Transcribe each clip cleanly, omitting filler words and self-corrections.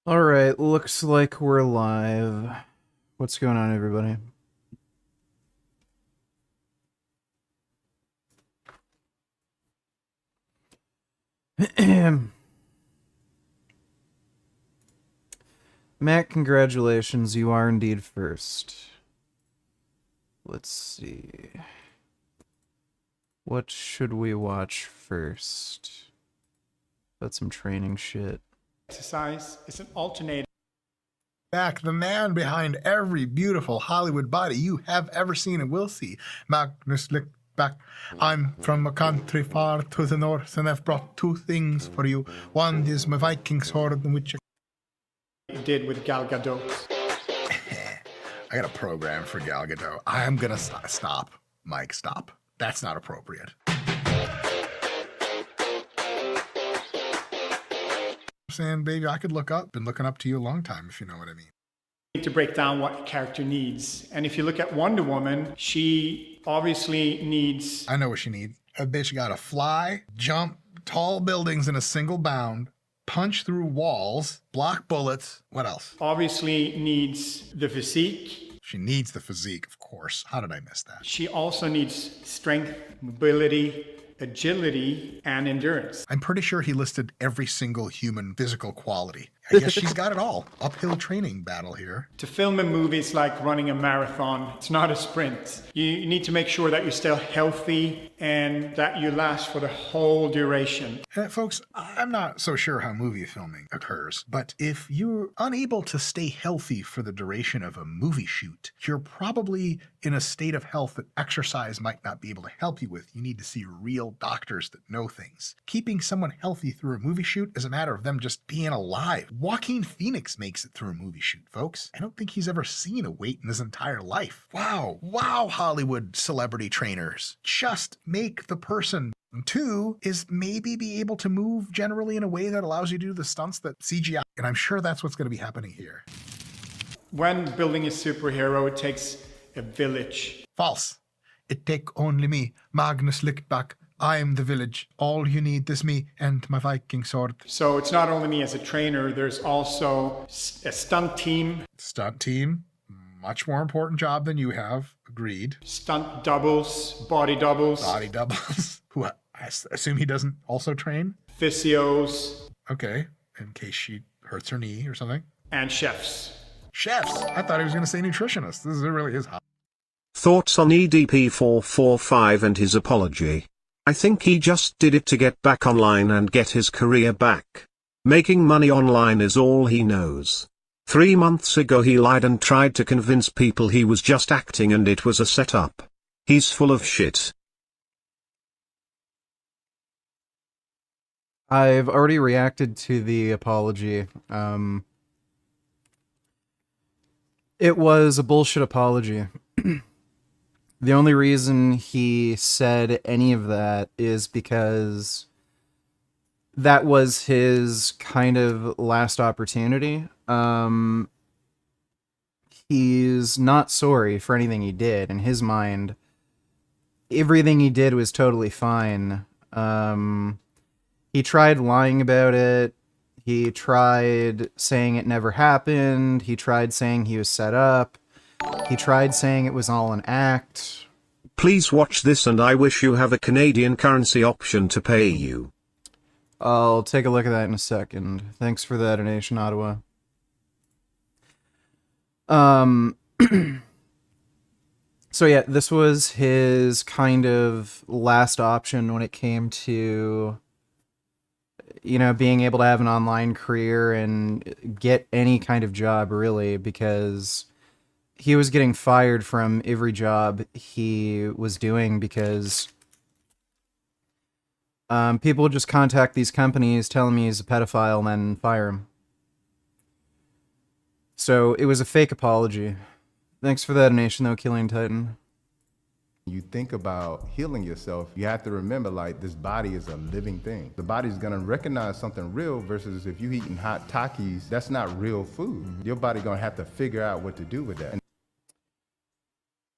All right, looks like we're live. What's going on, everybody? Matt, congratulations. You are indeed first. Let's see. What should we watch first? That's some training shit. Exercise is an alternative. Back, the man behind every beautiful Hollywood body you have ever seen and will see. Magnus Lichtback. I'm from a country far to the north, and I've brought two things for you. One is my Viking sword, in which You did with Gal Gadot. I got a program for Gal Gadot. I'm gonna stop. Mike, stop. That's not appropriate. Saying, baby, I could look up. Been looking up to you a long time, if you know what I mean. You need to break down what a character needs. And if you look at Wonder Woman, she obviously needs... I know what she needs. That bitch gotta fly, jump tall buildings in a single bound, punch through walls, block bullets. What else? Obviously needs the physique. She needs the physique, of course. How did I miss that? She also needs strength, mobility, agility, and endurance. I'm pretty sure he listed every single human physical quality. I guess she's got it all. Uphill training battle here. To film a movie is like running a marathon. It's not a sprint. You need to make sure that you're still healthy and that you last for the whole duration. Folks, I'm not so sure how movie filming occurs, but if you're unable to stay healthy for the duration of a movie shoot, you're probably in a state of health that exercise might not be able to help you with. You need to see real doctors that know things. Keeping someone healthy through a movie shoot is a matter of them just being alive. Joaquin Phoenix makes it through a movie shoot, folks. I don't think he's ever seen a weight in his entire life. Wow, Hollywood celebrity trainers. Just make the person. Two is maybe be able to move generally in a way that allows you to do the stunts that CGI, and I'm sure that's what's going to be happening here. When building a superhero, it takes a village. False. It take only me, Magnus Lichtback. I'm the village. All you need is me and my Viking sword. So it's not only me as a trainer, there's also a stunt team. Stunt team, much more important job than you have. Agreed. Stunt doubles, body doubles. Body doubles. Who I assume he doesn't also train? Physios. Okay, in case she hurts her knee or something. And chefs. Chefs. I thought he was going to say nutritionists. This really is hot. Thoughts on EDP445 and his apology? I think he just did it to get back online and get his career back. Making money online is all he knows. 3 months ago he lied and tried to convince people he was just acting and it was a setup. He's full of shit. I've already reacted to the apology. It was a bullshit apology. The only reason he said any of that is because that was his kind of last opportunity. He's not sorry for anything he did. In his mind, everything he did was totally fine. He tried lying about it. He tried saying it never happened. He tried saying he was set up. He tried saying it was all an act. Please watch this and I wish you have a Canadian currency option to pay you. I'll take a look at that in a second. Thanks for the donation, Ottawa. So yeah, this was his kind of last option when it came to, you know, being able to have an online career and get any kind of job, really, because he was getting fired from every job he was doing because people would just contact these companies, tell him he's a pedophile, and then fire him. So it was a fake apology. Thanks for that donation, though, Killian Titan. You think about healing yourself, you have to remember, like, this body is a living thing. The body's gonna recognize something real versus if you eating hot Takis, that's not real food. Your body gonna have to figure out what to do with that.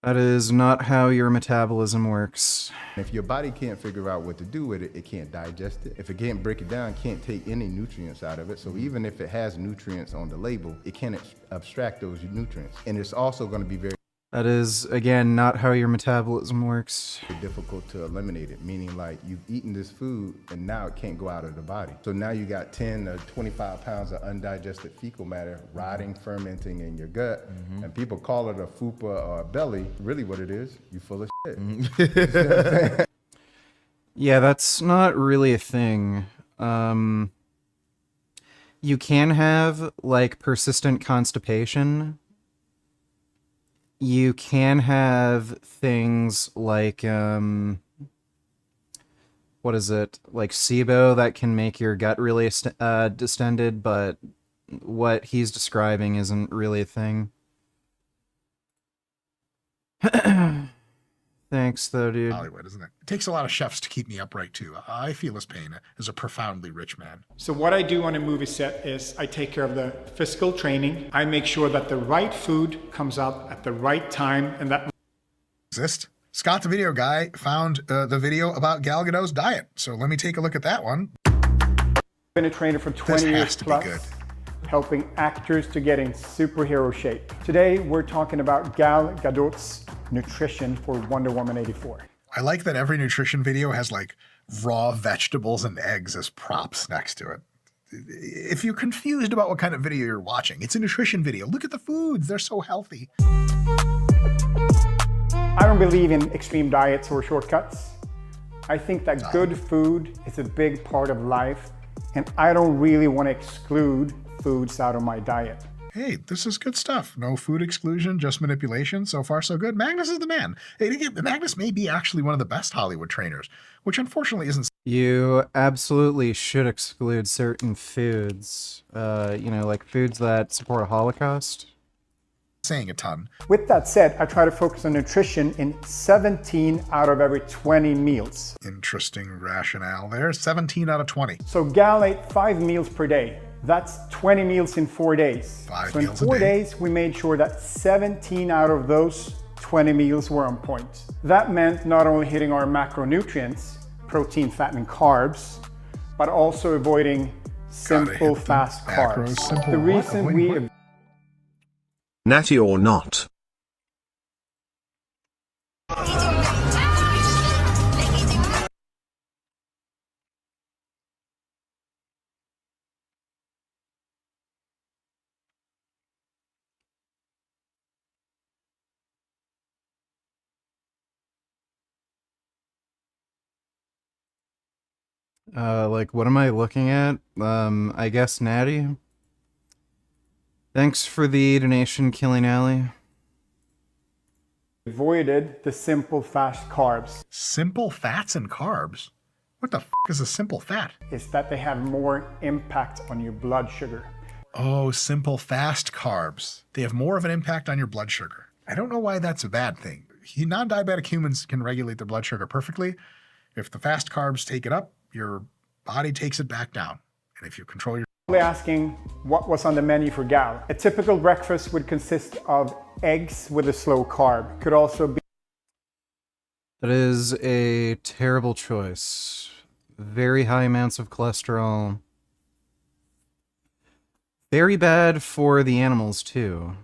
That is not how your metabolism works. If your body can't figure out what to do with it, it can't digest it. If it can't break it down, it can't take any nutrients out of it. So even if it has nutrients on the label, it can't abstract those nutrients. And it's also going to be very That is, again, not how your metabolism works. difficult to eliminate it, meaning like you've eaten this food and now it can't go out of the body. So now you got 10 to 25 pounds of undigested fecal matter rotting, fermenting in your gut. And people call it a fupa or a belly. Really what it is, you full of shit. Yeah, that's not really a thing. You can have, like, persistent constipation. You can have things like, what is it? Like SIBO that can make your gut really distended, but what he's describing isn't really a thing. Thanks, though, dude. Hollywood, isn't it? It takes a lot of chefs to keep me upright, too. I feel his pain as a profoundly rich man. So what I do on a movie set is I take care of the physical training. I make sure that the right food comes out at the right time and that Exist. Scott the Video Guy found the video about Gal Gadot's diet. So let me take a look at that one. I've been a trainer for 20 This years has to be plus, good. helping actors to get in superhero shape. Today, we're talking about Gal Gadot's nutrition for Wonder Woman 84. I like that every nutrition video has like raw vegetables and eggs as props next to it. If you're confused about what kind of video you're watching, it's a nutrition video. Look at the foods. They're so healthy. I don't believe in extreme diets or shortcuts. I think that good food is a big part of life, and I don't really want to exclude foods out of my diet. Hey, this is good stuff. No food exclusion, just manipulation. So far, so good. Magnus is the man. Hey, Magnus may be actually one of the best Hollywood trainers, which unfortunately isn't You absolutely should exclude certain foods, like foods that support a Holocaust. saying a ton. With that said, I try to focus on nutrition in 17 out of every 20 meals. Interesting rationale there. 17 out of 20. So Gal ate 5 meals per day. That's 20 meals in 4 days. 5 so in meals a 4 day. days, we made sure that 17 out of those 20 meals were on point. That meant not only hitting our macronutrients, protein, fat, and carbs, but also avoiding simple, hit the fast macros, carbs. simple The what? reason Avoiding we what? Natty or not. What am I looking at? I guess Natty. Thanks for the donation, Killing Alley. avoided the simple, fast carbs Simple fats and carbs. What the f is a simple fat? is that they have more impact on your blood sugar. Oh, simple fast carbs. They have more of an impact on your blood sugar. I don't know why that's a bad thing. Non-diabetic humans can regulate their blood sugar perfectly. If the fast carbs take it up, your body takes it back down. And if you control your Asking what was on the menu for Gal. A typical breakfast would consist of eggs with a slow carb. Could also be That is a terrible choice. Very high amounts of cholesterol. Very bad for the animals, too.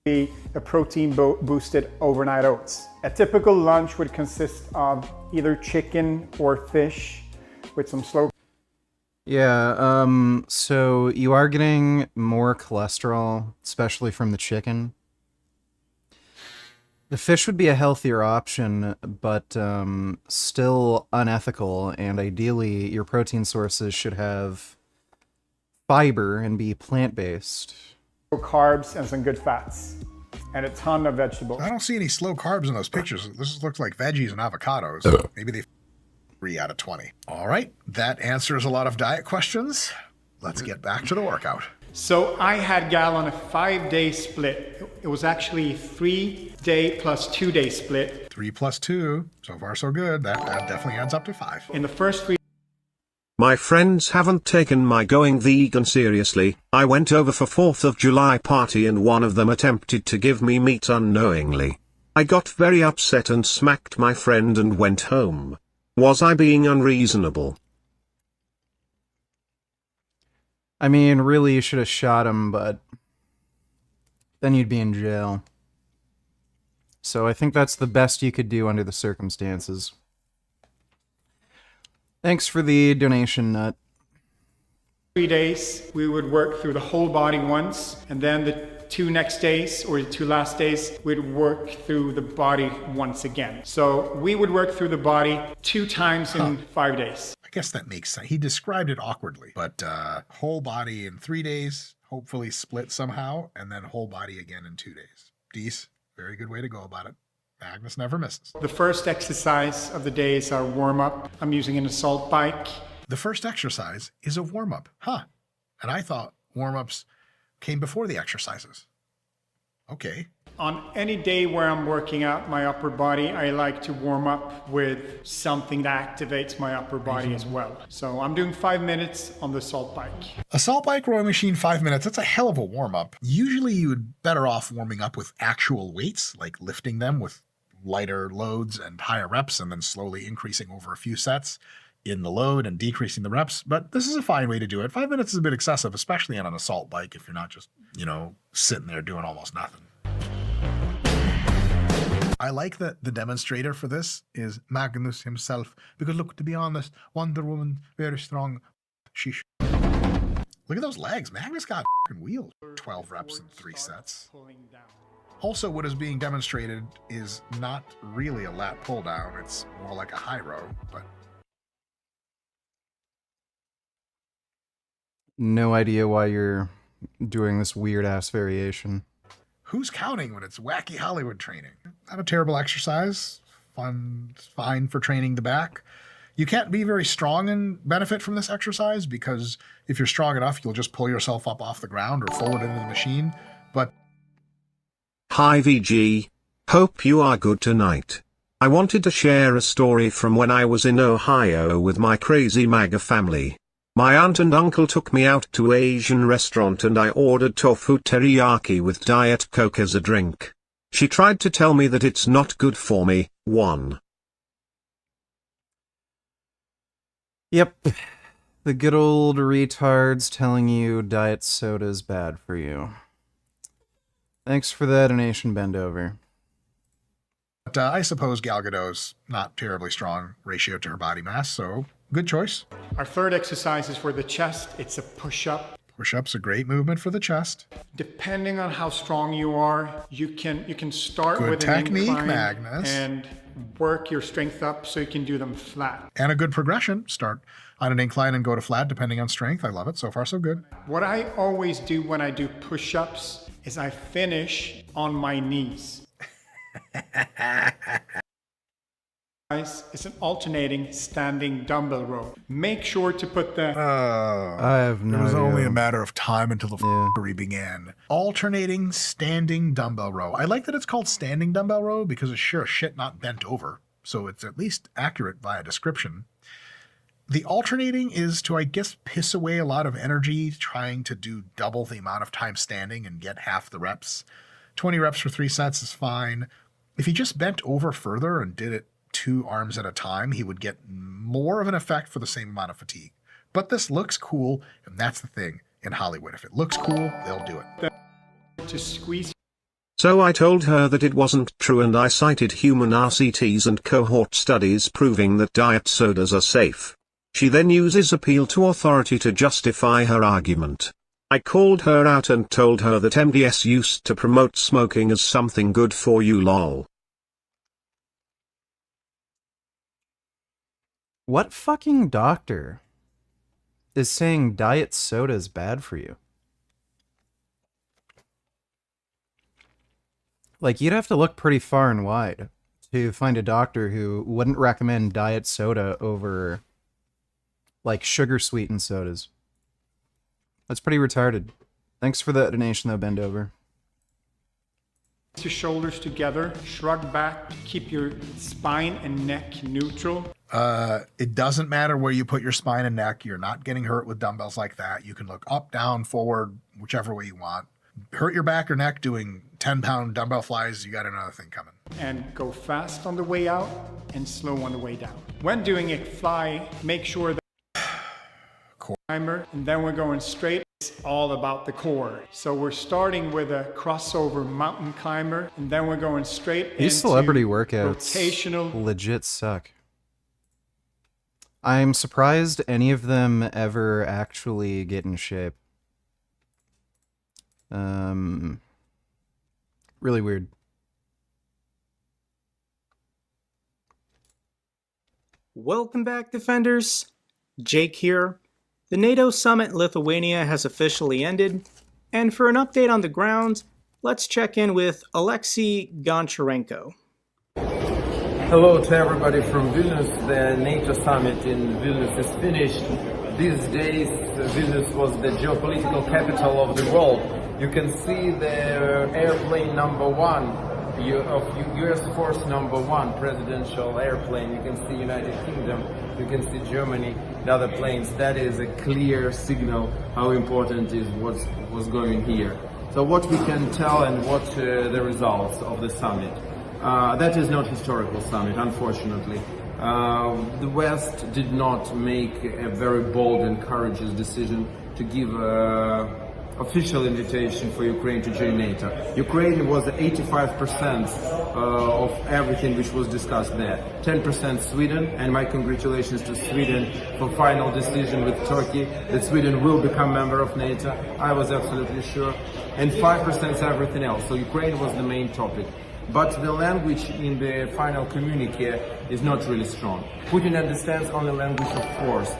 a protein boosted overnight oats. A typical lunch would consist of either chicken or fish with some slow. Yeah, so you are getting more cholesterol, especially from the chicken. The fish would be a healthier option, but still unethical, and ideally your protein sources should have fiber and be plant-based. Carbs and some good fats and a ton of vegetables. I don't see any slow carbs in those pictures. This looks like veggies and avocados. Maybe they 3 out of 20. All right, that answers a lot of diet questions. Let's get back to the workout. So I had Gal on a 5-day split. It was actually 3-day plus 2-day split. 3 plus 2, so far so good. That definitely adds up to 5. In the first 3 My friends haven't taken my going vegan seriously. I went over for 4th of July party and one of them attempted to give me meat unknowingly. I got very upset and smacked my friend and went home. Was I being unreasonable? I mean, really, you should have shot him, but then you'd be in jail. So I think that's the best you could do under the circumstances. Thanks for the donation, Nut. 3 days, we would work through the whole body once, and then the 2 next days, or the 2 last days, we'd work through the body once again. So we would work through the body 2 times in 5 days. I guess that makes sense. He described it awkwardly, but whole body in 3 days, hopefully split somehow, and then whole body again in 2 days. Dees, very good way to go about it. Magnus never misses. The first exercise of the day is our warm-up. I'm using an assault bike. The first exercise is a warm-up. Huh. And I thought warm-ups came before the exercises. Okay. On any day where I'm working out my upper body, I like to warm up with something that activates my upper body as well. So I'm doing 5 minutes on the assault bike. Assault bike rowing machine, 5 minutes. That's a hell of a warm-up. Usually you would better off warming up with actual weights, like lifting them with lighter loads and higher reps, and then slowly increasing over a few sets in the load and decreasing the reps. But this is a fine way to do it. 5 minutes is a bit excessive, especially on an assault bike if you're not just, sitting there doing almost nothing. I like that the demonstrator for this is Magnus himself, because look, to be honest, Wonder Woman, very strong. Look at those legs. Magnus got f***ing wheels. 12 reps in 3 sets. Also, what is being demonstrated is not really a lat pull down. It's more like a high row, but No idea why you're doing this weird-ass variation. who's counting when it's wacky Hollywood training? Not a terrible exercise. Fun, fine for training the back. You can't be very strong and benefit from this exercise because if you're strong enough, you'll just pull yourself up off the ground or forward into the machine. But Hi VG. Hope you are good tonight. I wanted to share a story from when I was in Ohio with my crazy MAGA family. My aunt and uncle took me out to an Asian restaurant and I ordered tofu teriyaki with Diet Coke as a drink. She tried to tell me that it's not good for me. 1. Yep. The good old retards telling you diet soda's bad for you. Thanks for that donation, bend over. I suppose Gal Gadot's not terribly strong ratio to her body mass, so good choice. Our third exercise is for the chest. It's a push-up. Push-up's a great movement for the chest. Depending on how strong you are, you can start Good with an technique, incline Magnus. and work your strength up so you can do them flat. And a good progression. Start on an incline and go to flat depending on strength. I love it. So far, so good. What I always do when I do push-ups is I finish on my knees. It's an alternating standing dumbbell row. Make sure to put the I have no It was idea. only a matter of time until the f***ery began. Alternating standing dumbbell row. I like that it's called standing dumbbell row because it's sure as shit not bent over. So it's at least accurate via description. The alternating is to, I guess, piss away a lot of energy trying to do double the amount of time standing and get half the reps. 20 reps for 3 sets is fine. If he just bent over further and did it 2 arms at a time, he would get more of an effect for the same amount of fatigue. But this looks cool, and that's the thing in Hollywood. If it looks cool, they'll do it. to squeeze. So I told her that it wasn't true and I cited human RCTs and cohort studies proving that diet sodas are safe. She then uses appeal to authority to justify her argument. I called her out and told her that MDS used to promote smoking as something good for you lol. What fucking doctor is saying diet soda is bad for you? Like, you'd have to look pretty far and wide to find a doctor who wouldn't recommend diet soda over, like, sugar-sweetened sodas. That's pretty retarded. Thanks for that donation, though, bend over. Your shoulders together, shrug back, keep your spine and neck neutral. It doesn't matter where you put your spine and neck. You're not getting hurt with dumbbells like that. You can look up, down, forward, whichever way you want. Hurt your back or neck doing 10-pound dumbbell flies, you got another thing coming. and go fast on the way out and slow on the way down. When doing a fly, make sure that climber, and then we're going straight. It's all about the core. So we're starting with a crossover mountain climber, and then we're going straight These into celebrity workouts rotational. legit suck. I'm surprised any of them ever actually get in shape. Really weird. Welcome back, Defenders. Jake here. The NATO summit in Lithuania has officially ended, and for an update on the ground, let's check in with Alexei Goncharenko. Hello to everybody from Vilnius. The NATO summit in Vilnius is finished. These days, Vilnius was the geopolitical capital of the world. You can see the airplane number one of US Force number one, presidential airplane. You can see United Kingdom, you can see Germany, and other planes. That is a clear signal how important is what's going here. So what we can tell and what the results of the summit. That is not historical summit, unfortunately. The West did not make a very bold and courageous decision to give official invitation for Ukraine to join NATO. Ukraine was 85% of everything which was discussed there. 10% Sweden, and my congratulations to Sweden for final decision with Turkey that Sweden will become member of NATO. I was absolutely sure. And 5% is everything else. So Ukraine was the main topic. But the language in the final communique is not really strong. Putin understands only language of force.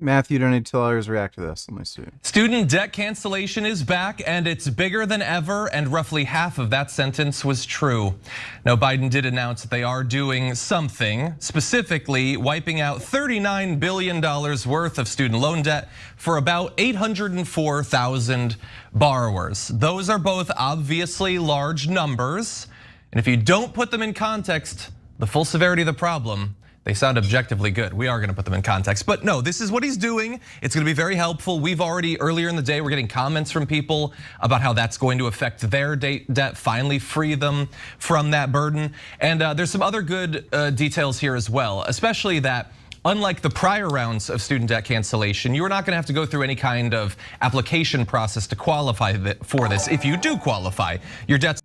Matthew, don't need to tell others react to this. Let me see. Student debt cancellation is back, and it's bigger than ever, and roughly half of that sentence was true. Now, Biden did announce that they are doing something, specifically wiping out $39 billion worth of student loan debt for about 804,000 borrowers. Those are both obviously large numbers, and if you don't put them in context, the full severity of the problem, they sound objectively good. We are gonna put them in context, but no, this is what he's doing. It's gonna be very helpful. We've already, earlier in the day, we're getting comments from people about how that's going to affect their debt, finally free them from that burden. And there's some other good details here as well, especially that unlike the prior rounds of student debt cancellation, you're not gonna have to go through any kind of application process to qualify for this. If you do qualify, your debt's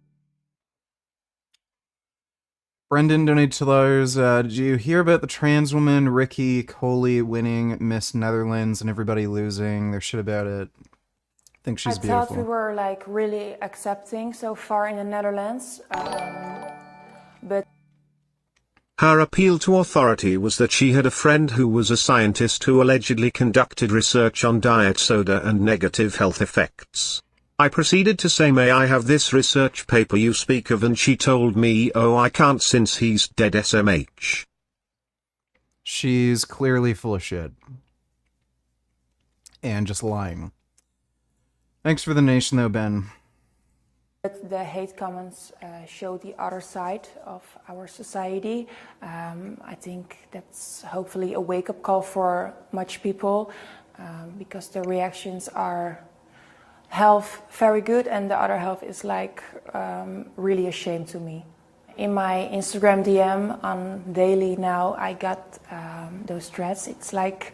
Brendan donated to others. Did you hear about the trans woman Ricky Coley winning Miss Netherlands and everybody losing their shit about it? I think she's beautiful. I thought we were like really accepting so far in the Netherlands, but Her appeal to authority was that she had a friend who was a scientist who allegedly conducted research on diet soda and negative health effects. I proceeded to say, may I have this research paper you speak of, and she told me, oh, I can't since he's dead SMH. She's clearly full of shit. And just lying. Thanks for the nation though, Ben. the hate comments show the other side of our society. I think that's hopefully a wake-up call for much people, because the reactions are half very good and the other half is like really a shame to me. In my Instagram DM on daily now, I got those threads. It's like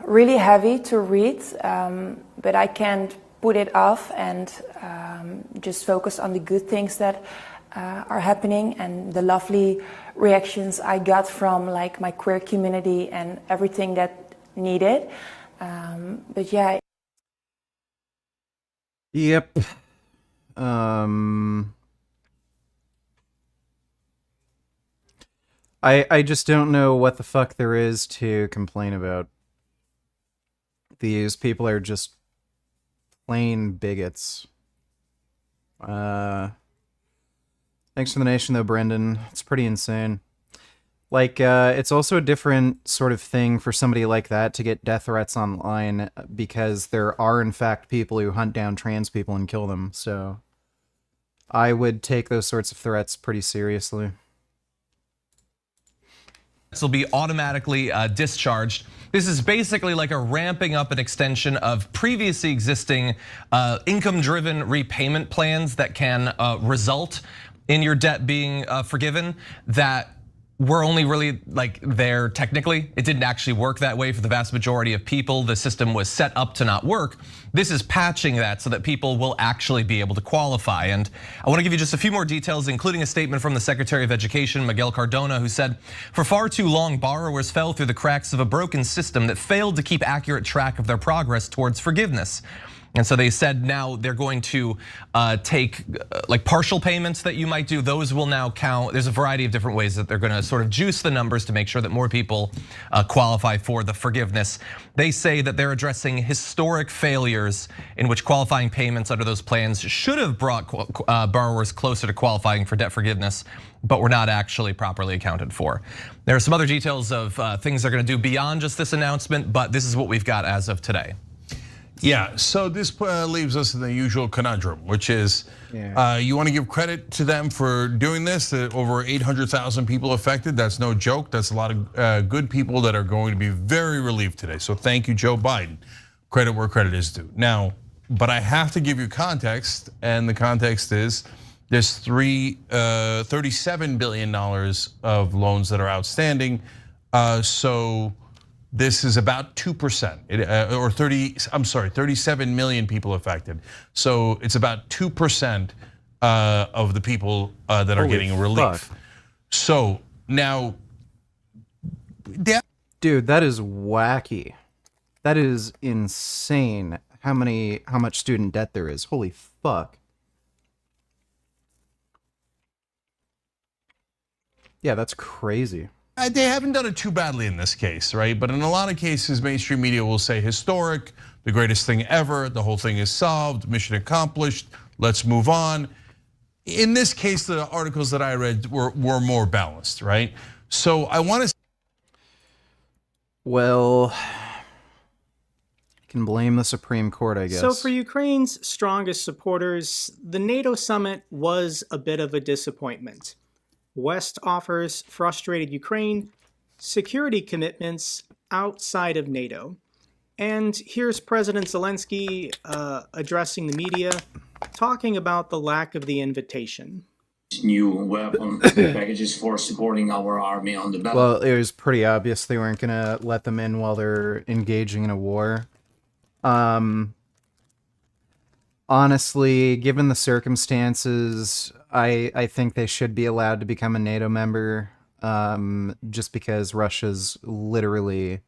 really heavy to read, but I can't put it off and just focus on the good things that are happening and the lovely reactions I got from like my queer community and everything that needed. But yeah. Yep. I just don't know what the fuck there is to complain about. These people are just plain bigots. Thanks for the nation though, Brendan. It's pretty insane. Like, it's also a different sort of thing for somebody like that to get death threats online, because there are in fact people who hunt down trans people and kill them. So I would take those sorts of threats pretty seriously. will be automatically discharged. This is basically like a ramping up an extension of previously existing income-driven repayment plans that can result in your debt being forgiven that were only really like there technically. It didn't actually work that way for the vast majority of people. The system was set up to not work. This is patching that so that people will actually be able to qualify. And I want to give you just a few more details, including a statement from the Secretary of Education, Miguel Cardona, who said, for far too long, borrowers fell through the cracks of a broken system that failed to keep accurate track of their progress towards forgiveness. And so they said now they're going to take like partial payments that you might do. Those will now count. There's a variety of different ways that they're going to sort of juice the numbers to make sure that more people qualify for the forgiveness. They say that they're addressing historic failures in which qualifying payments under those plans should have brought borrowers closer to qualifying for debt forgiveness, but were not actually properly accounted for. There are some other details of things they're going to do beyond just this announcement, but this is what we've got as of today. Yeah, so this leaves us in the usual conundrum, which is you want to give credit to them for doing this. Over 800,000 people affected. That's no joke. That's a lot of good people that are going to be very relieved today. So thank you, Joe Biden. Credit where credit is due. Now, but I have to give you context, and the context is there's $37 billion of loans that are outstanding. So this is about 2%, 37 million people affected. So it's about 2% of the people that are getting relief. Fuck. So now, dude, that is wacky. That is insane. How much student debt there is? Holy fuck. Yeah, that's crazy. They haven't done it too badly in this case, right? But in a lot of cases, mainstream media will say historic, the greatest thing ever, the whole thing is solved, mission accomplished, let's move on. In this case, the articles that I read were more balanced, right? So I want to. Well, I can blame the Supreme Court, I guess. So for Ukraine's strongest supporters, the NATO summit was a bit of a disappointment. West offers frustrated Ukraine security commitments outside of NATO. And here's President Zelensky addressing the media, talking about the lack of the invitation. New weapon packages for supporting our army on the battle. Well, it was pretty obvious they weren't gonna let them in while they're engaging in a war. Honestly, given the circumstances, I think they should be allowed to become a NATO member, just because Russia's literally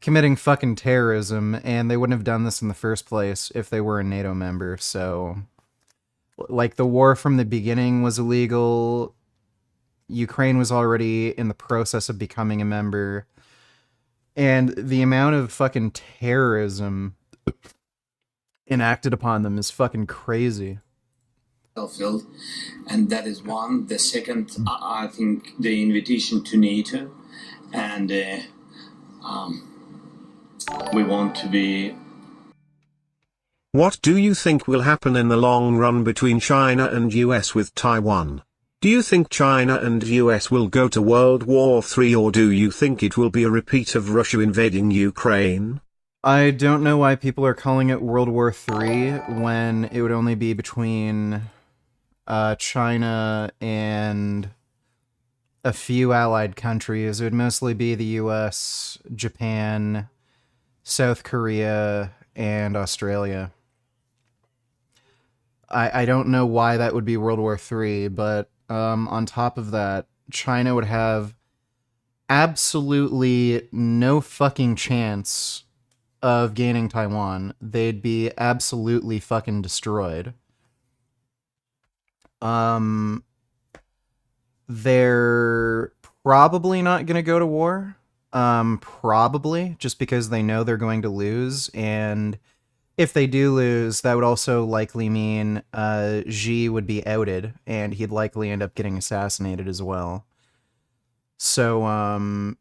committing fucking terrorism, and they wouldn't have done this in the first place if they were a NATO member. So, like, the war from the beginning was illegal. Ukraine was already in the process of becoming a member, and the amount of fucking terrorism enacted upon them is fucking crazy. Battlefield, and that is one. The second, I think, the invitation to NATO, and we want to be. What do you think will happen in the long run between China and US with Taiwan? Do you think China and US will go to World War III, or do you think it will be a repeat of Russia invading Ukraine? I don't know why people are calling it World War III when it would only be between China and a few allied countries. It would mostly be the US, Japan, South Korea, and Australia. I don't know why that would be World War III, but on top of that, China would have absolutely no fucking chance of gaining Taiwan. They'd be absolutely fucking destroyed. They're probably not gonna go to war. Probably, just because they know they're going to lose, and if they do lose, that would also likely mean Xi would be outed, and he'd likely end up getting assassinated as well. So,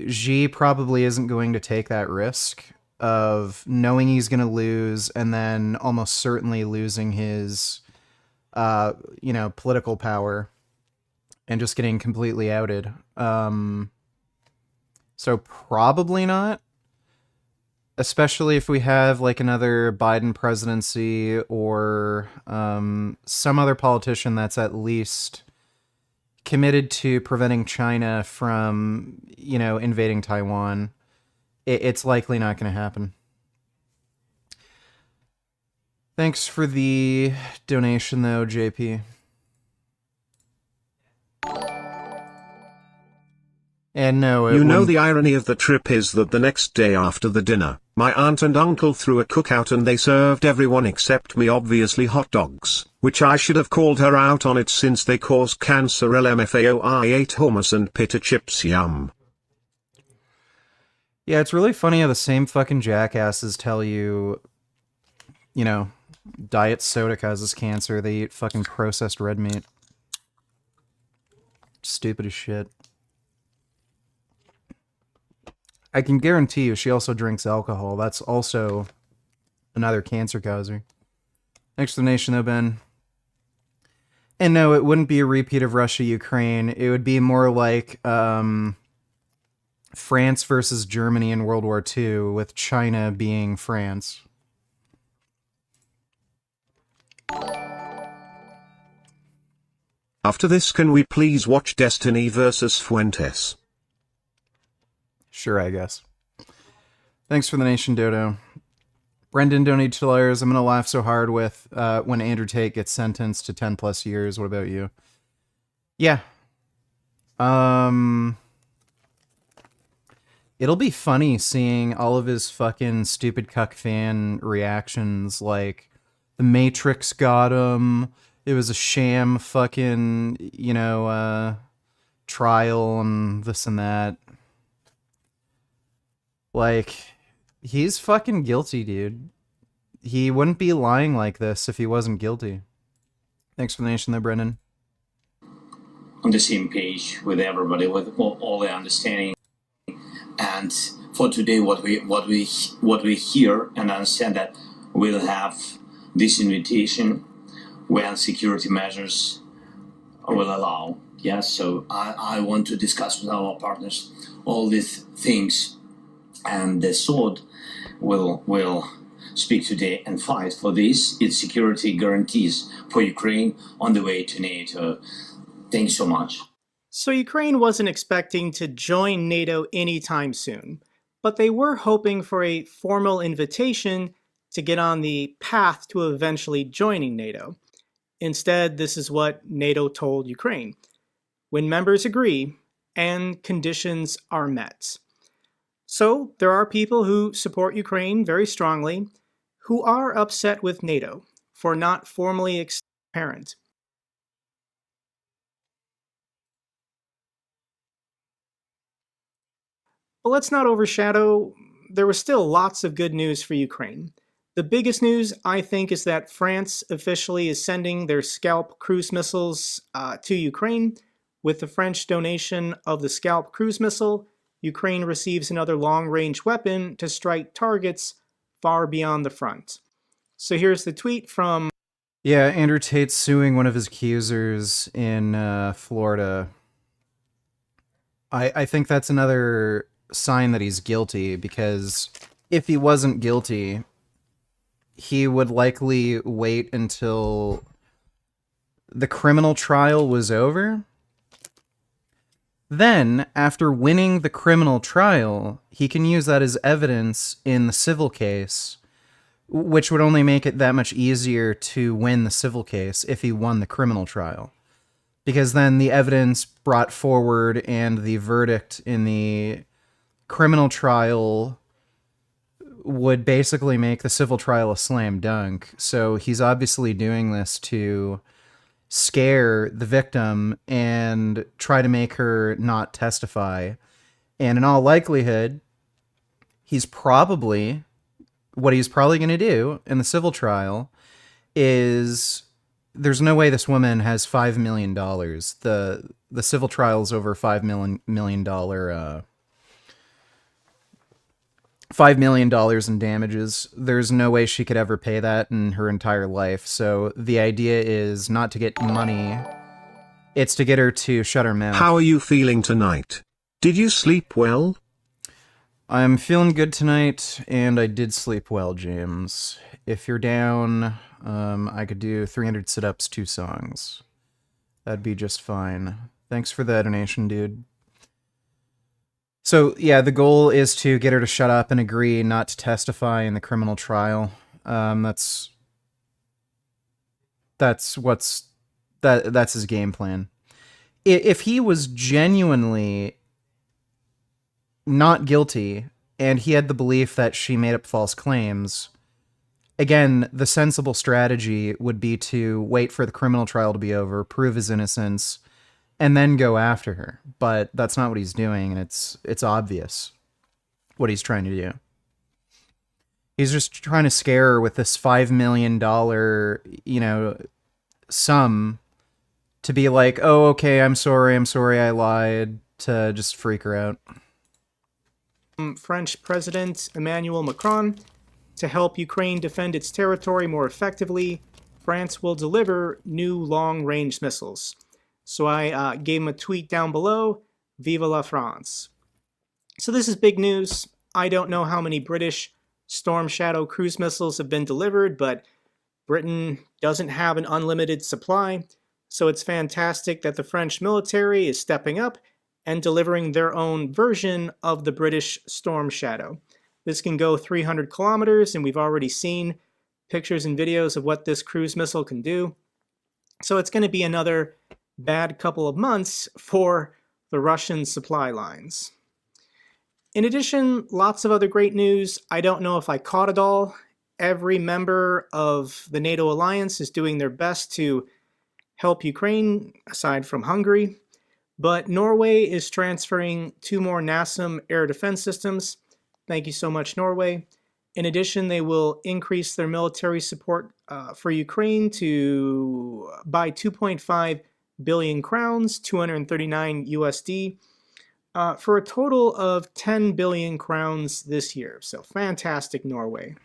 Xi probably isn't going to take that risk of knowing he's going to lose and then almost certainly losing his, political power and just getting completely outed. So probably not. Especially if we have like another Biden presidency or some other politician that's at least committed to preventing China from, invading Taiwan. It's likely not going to happen. Thanks for the donation, though, JP. And no, You know the irony of the trip is that the next day after the dinner, my aunt and uncle threw a cookout and they served everyone except me obviously hot dogs, which I should have called her out on it since they cause cancer. LMFAO, I ate hummus and pita chips, yum. Yeah, it's really funny how the same fucking jackasses tell you, diet soda causes cancer. They eat fucking processed red meat. Stupid as shit. I can guarantee you she also drinks alcohol. That's also another cancer causer. Explanation though, Ben. And no, it wouldn't be a repeat of Russia-Ukraine. It would be more like France versus Germany in World War II, with China being France. After this, can we please watch Destiny versus Fuentes? Sure, I guess. Thanks for the nation, Dodo. Brendan donated $2. I'm going to laugh so hard with when Andrew Tate gets sentenced to 10 plus years. What about you? Yeah. It'll be funny seeing all of his fucking stupid cuck fan reactions, like, The Matrix got him, it was a sham fucking, trial and this and that. Like, he's fucking guilty, dude. He wouldn't be lying like this if he wasn't guilty. Thanks for the nation there, Brendan. On the same page with everybody, with all the understanding. And for today, what we hear and understand that we'll have this invitation when security measures will allow. Yes, so I want to discuss with our partners all these things. And the sword will speak today and fight for this. Its security guarantees for Ukraine on the way to NATO. Thanks so much. So Ukraine wasn't expecting to join NATO anytime soon, but they were hoping for a formal invitation to get on the path to eventually joining NATO. Instead, this is what NATO told Ukraine: when members agree and conditions are met. So there are people who support Ukraine very strongly who are upset with NATO for not formally accepting parent. But let's not overshadow, there was still lots of good news for Ukraine. The biggest news, I think, is that France officially is sending their Scalp cruise missiles to Ukraine. With the French donation of the Scalp cruise missile, Ukraine receives another long-range weapon to strike targets far beyond the front. So here's the tweet from... Yeah, Andrew Tate's suing one of his accusers in Florida. I think that's another sign that he's guilty, because if he wasn't guilty, he would likely wait until the criminal trial was over. Then, after winning the criminal trial, he can use that as evidence in the civil case, which would only make it that much easier to win the civil case if he won the criminal trial. Because then the evidence brought forward and the verdict in the criminal trial would basically make the civil trial a slam dunk. So he's obviously doing this to scare the victim and try to make her not testify. And in all likelihood, what he's probably going to do in the civil trial is, there's no way this woman has $5 million. The civil trial is over $5 million $5 million in damages. There's no way she could ever pay that in her entire life. So the idea is not to get money, it's to get her to shut her mouth. How are you feeling tonight? Did you sleep well? I'm feeling good tonight, and I did sleep well, James. If you're down, I could do 300 sit-ups, 2 songs. That'd be just fine. Thanks for the donation, dude. So, yeah, the goal is to get her to shut up and agree not to testify in the criminal trial. That's his game plan. If he was genuinely not guilty and he had the belief that she made up false claims, again, the sensible strategy would be to wait for the criminal trial to be over, prove his innocence, and then go after her. But that's not what he's doing, and it's obvious what he's trying to do. He's just trying to scare her with this $5 million, sum to be like, oh, okay, I'm sorry, I lied, to just freak her out. French President Emmanuel Macron, to help Ukraine defend its territory more effectively, France will deliver new long-range missiles. So I gave him a tweet down below, Vive la France. So this is big news. I don't know how many British Storm Shadow cruise missiles have been delivered, but Britain doesn't have an unlimited supply, so it's fantastic that the French military is stepping up and delivering their own version of the British Storm Shadow. This can go 300 kilometers, and we've already seen pictures and videos of what this cruise missile can do. So it's going to be another bad couple of months for the Russian supply lines. In addition, lots of other great news. I don't know if I caught it all. Every member of the NATO alliance is doing their best to help Ukraine, aside from Hungary. But Norway is transferring 2 more NASAM air defense systems. Thank you so much, Norway. In addition, they will increase their military support for Ukraine by 2.5 billion crowns, 239 USD, for a total of 10 billion crowns this year. So fantastic, Norway.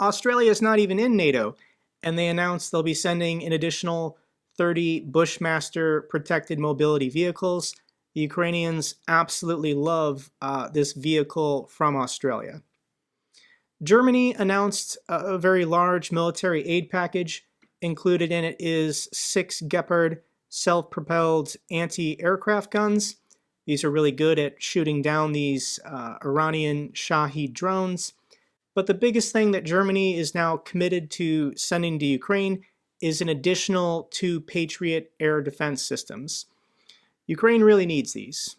Australia is not even in NATO, and they announced they'll be sending an additional 30 Bushmaster protected mobility vehicles. The Ukrainians absolutely love this vehicle from Australia. Germany announced a very large military aid package. Included in it is 6 Gepard self-propelled anti-aircraft guns. These are really good at shooting down these Iranian Shahed drones. But the biggest thing that Germany is now committed to sending to Ukraine is an additional 2 Patriot air defense systems. Ukraine really needs these.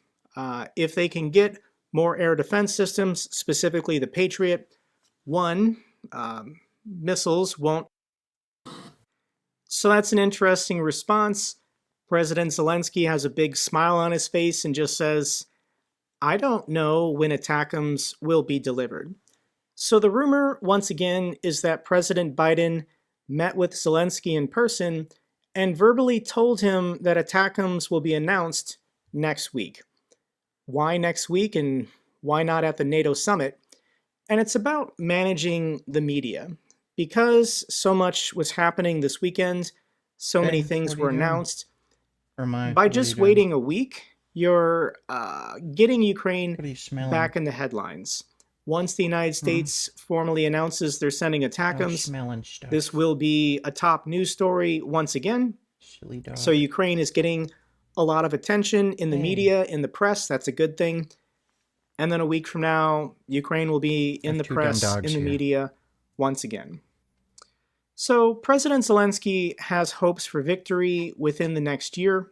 If they can get more air defense systems, specifically the Patriot, missiles won't. So that's an interesting response. President Zelensky has a big smile on his face and just says, I don't know when ATACMS will be delivered. So the rumor, once again, is that President Biden met with Zelensky in person and verbally told him that ATACMS will be announced next week. Why next week and why not at the NATO summit? And it's about managing the media. Because so much was happening this weekend, so many things were announced, by just waiting a week, you're getting Ukraine back in the headlines. Once the United States formally announces they're sending ATACMS, this will be a top news story once again. So Ukraine is getting a lot of attention in the media, in the press. That's a good thing. And then a week from now, Ukraine will be in the press, in the media once again. So President Zelensky has hopes for victory within the next year.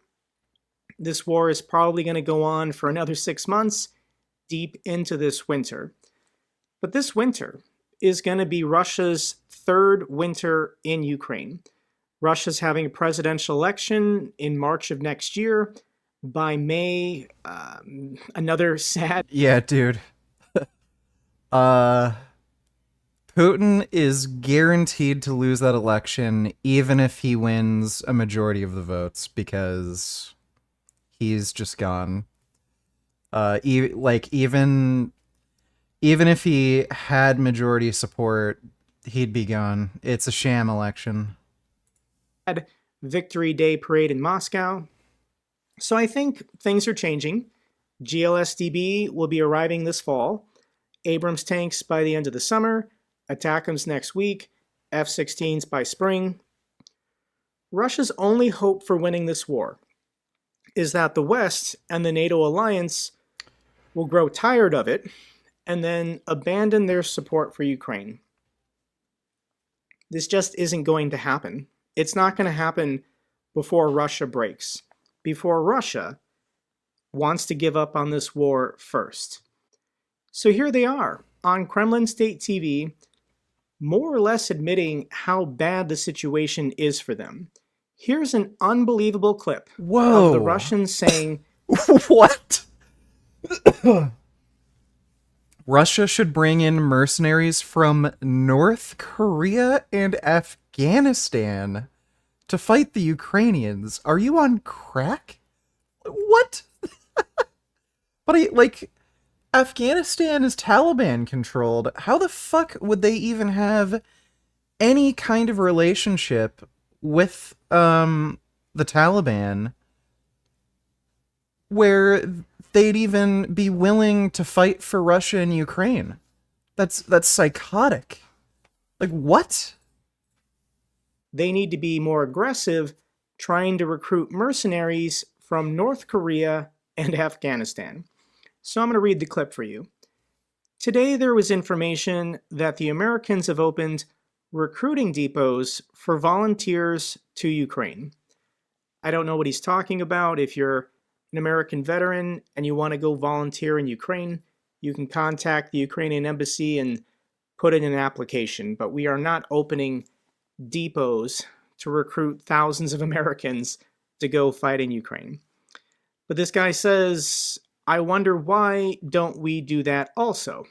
This war is probably going to go on for another 6 months, deep into this winter. But this winter is going to be Russia's 3rd winter in Ukraine. Russia's having a presidential election in March of next year. By May, another sad... Yeah, dude. Putin is guaranteed to lose that election, even if he wins a majority of the votes, because he's just gone. Even if he had majority support, he'd be gone. It's a sham election. Victory Day parade in Moscow. So I think things are changing. GLSDB will be arriving this fall, Abrams tanks by the end of the summer, ATACMS next week, F-16s by spring. Russia's only hope for winning this war is that the West and the NATO alliance will grow tired of it and then abandon their support for Ukraine. This just isn't going to happen. It's not going to happen before Russia breaks, before Russia wants to give up on this war first. So here they are on Kremlin State TV, more or less admitting how bad the situation is for them. Here's an unbelievable clip of the Russians saying, What? Russia should bring in mercenaries from North Korea and Afghanistan to fight the Ukrainians. Are you on crack? What? But Afghanistan is Taliban controlled. How the fuck would they even have any kind of relationship with the Taliban where they'd even be willing to fight for Russia and Ukraine? That's psychotic. Like, what? They need to be more aggressive trying to recruit mercenaries from North Korea and Afghanistan. So I'm going to read the clip for you. Today there was information that the Americans have opened recruiting depots for volunteers to Ukraine. I don't know what he's talking about. If you're an American veteran and you want to go volunteer in Ukraine, you can contact the Ukrainian embassy and put in an application. But we are not opening depots to recruit thousands of Americans to go fight in Ukraine. But this guy says, I wonder why don't we do that also?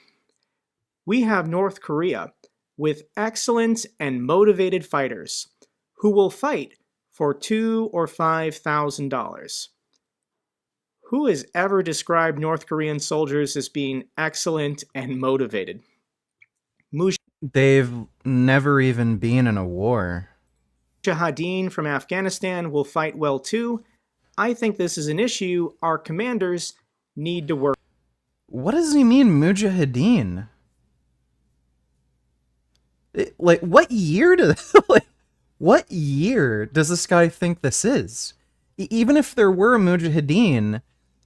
We have North Korea with excellent and motivated fighters who will fight for $2,000 or $5,000. Who has ever described North Korean soldiers as being excellent and motivated? They've never even been in a war. Mujahideen from Afghanistan will fight well too. I think this is an issue our commanders need to work. What does he mean, Mujahideen? What year what year does this guy think this is? Even if there were a Mujahideen,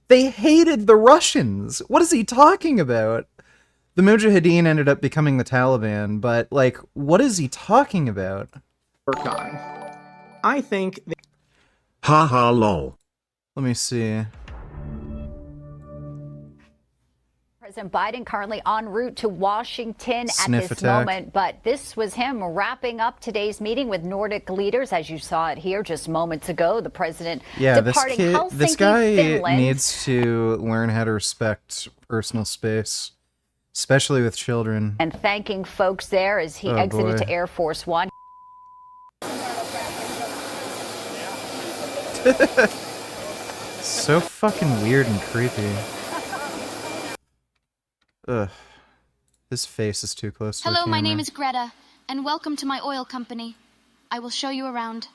they hated the Russians. What is he talking about? The Mujahideen ended up becoming the Taliban, but what is he talking about? Work on. I think Ha ha lol. Let me see. President Biden currently en route to Washington Sniff at this attack. moment, but this was him wrapping up today's meeting with Nordic leaders, as you saw it here just moments ago. The president departing Helsinki, this guy Finland. needs to learn how to respect personal space, especially with children. And thanking folks there as he exited boy. to Air Force One. So fucking weird and creepy. Ugh. His face is too close to the Hello, my camera. name is Greta, and welcome to my oil company. I will show you around.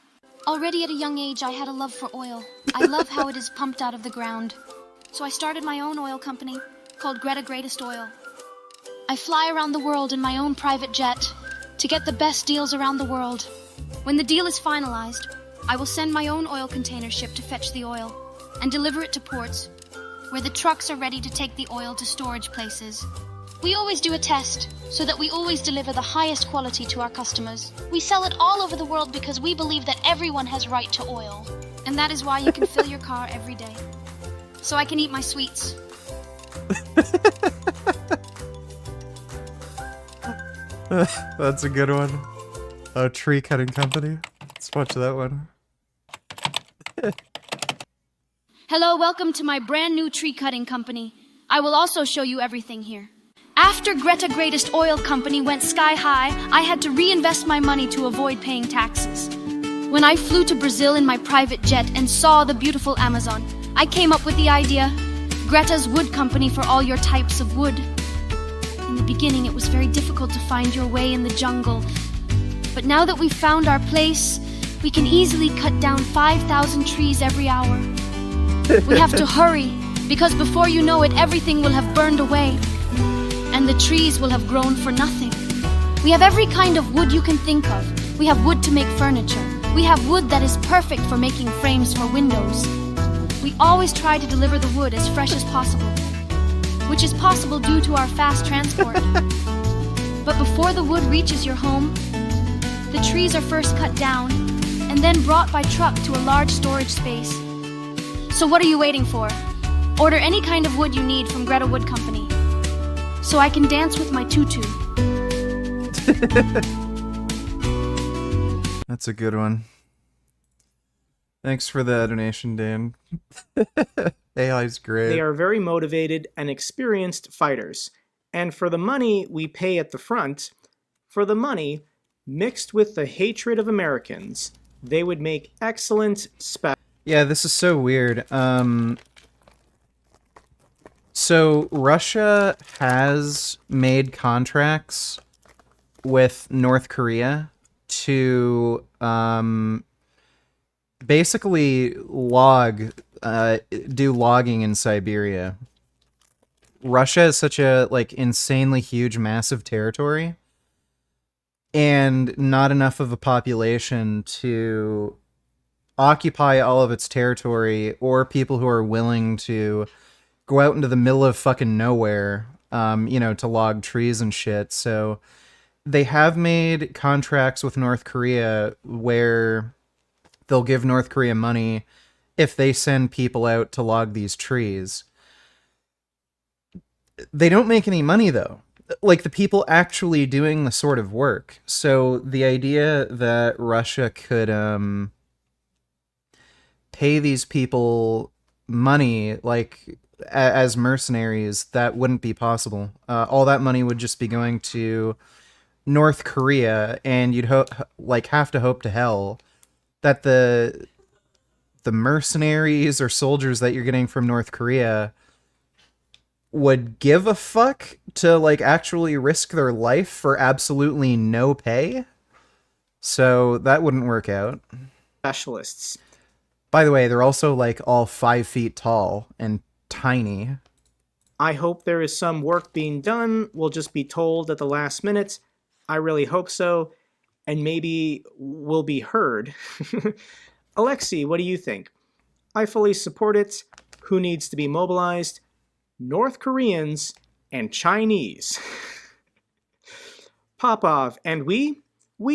Already at a young age, I had a love for oil. I love how it is pumped out of the ground. So I started my own oil company called Greta Greatest Oil. I fly around the world in my own private jet to get the best deals around the world. When the deal is finalized, I will send my own oil container ship to fetch the oil and deliver it to ports where the trucks are ready to take the oil to storage places. We always do a test so that we always deliver the highest quality to our customers. We sell it all over the world because we believe that everyone has right to oil. And that is why you can fill your car every day. So I can eat my sweets. That's a good one. A tree cutting company. Let's watch that one. Hello, welcome to my brand new tree cutting company. I will also show you everything here. After Greta Greatest Oil Company went sky high, I had to reinvest my money to avoid paying taxes. When I flew to Brazil in my private jet and saw the beautiful Amazon, I came up with the idea, Greta's Wood Company for all your types of wood. In the beginning, it was very difficult to find your way in the jungle. But now that we've found our place, we can easily cut down 5,000 trees every hour. We have to hurry Because before you know it, everything will have burned away, and the trees will have grown for nothing. We have every kind of wood you can think of. We have wood to make furniture. We have wood that is perfect for making frames for windows. We always try to deliver the wood as fresh as possible, which is possible due to our fast transport. But before the wood reaches your home, the trees are first cut down and then brought by truck to a large storage space. So what are you waiting for? Order any kind of wood you need from Greta Wood Company, so I can dance with my tutu. That's a good one. Thanks for the donation, Dan. AI's great. They are very motivated and experienced fighters. And for the money we pay at the front, for the money mixed with the hatred of Americans, they would make excellent Yeah, this is so weird. So Russia has made contracts with North Korea to basically do logging in Siberia. Russia is such a insanely huge, massive territory, and not enough of a population to occupy all of its territory, or people who are willing to go out into the middle of fucking nowhere, to log trees and shit. So they have made contracts with North Korea where they'll give North Korea money if they send people out to log these trees. They don't make any money, though. Like, the people actually doing the sort of work. So the idea that Russia could pay these people money, as mercenaries, that wouldn't be possible. All that money would just be going to North Korea, and you'd have to hope to hell that the mercenaries or soldiers that you're getting from North Korea would give a fuck to actually risk their life for absolutely no pay. So that wouldn't work out. specialists. By the way, they're also all 5 feet tall and tiny. I hope there is some work being done. We'll just be told at the last minute. I really hope so. And maybe we'll be heard. Alexei, what do you think? I fully support it. Who needs to be mobilized? North Koreans and Chinese. Popov, and we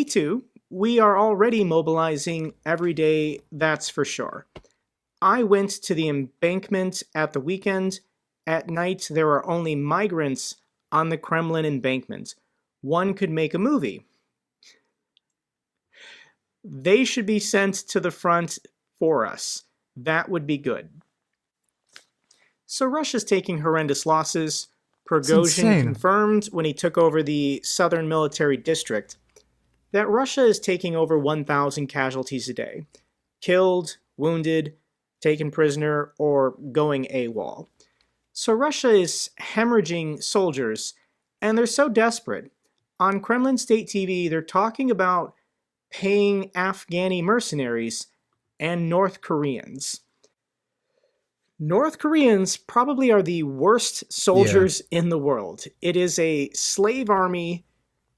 too, we are already mobilizing every day, that's for sure. I went to the embankment at the weekend. At night, there are only migrants on the Kremlin embankment. One could make a movie. They should be sent to the front for us. That would be good. So Russia's taking horrendous losses. Prigozhin confirmed when he took over the southern military district that Russia is taking over 1,000 casualties a day. Killed, wounded, taken prisoner, or going AWOL. So Russia is hemorrhaging soldiers, and they're so desperate. On Kremlin State TV, they're talking about paying Afghani mercenaries and North Koreans. North Koreans probably are the worst soldiers in the world. It is a slave army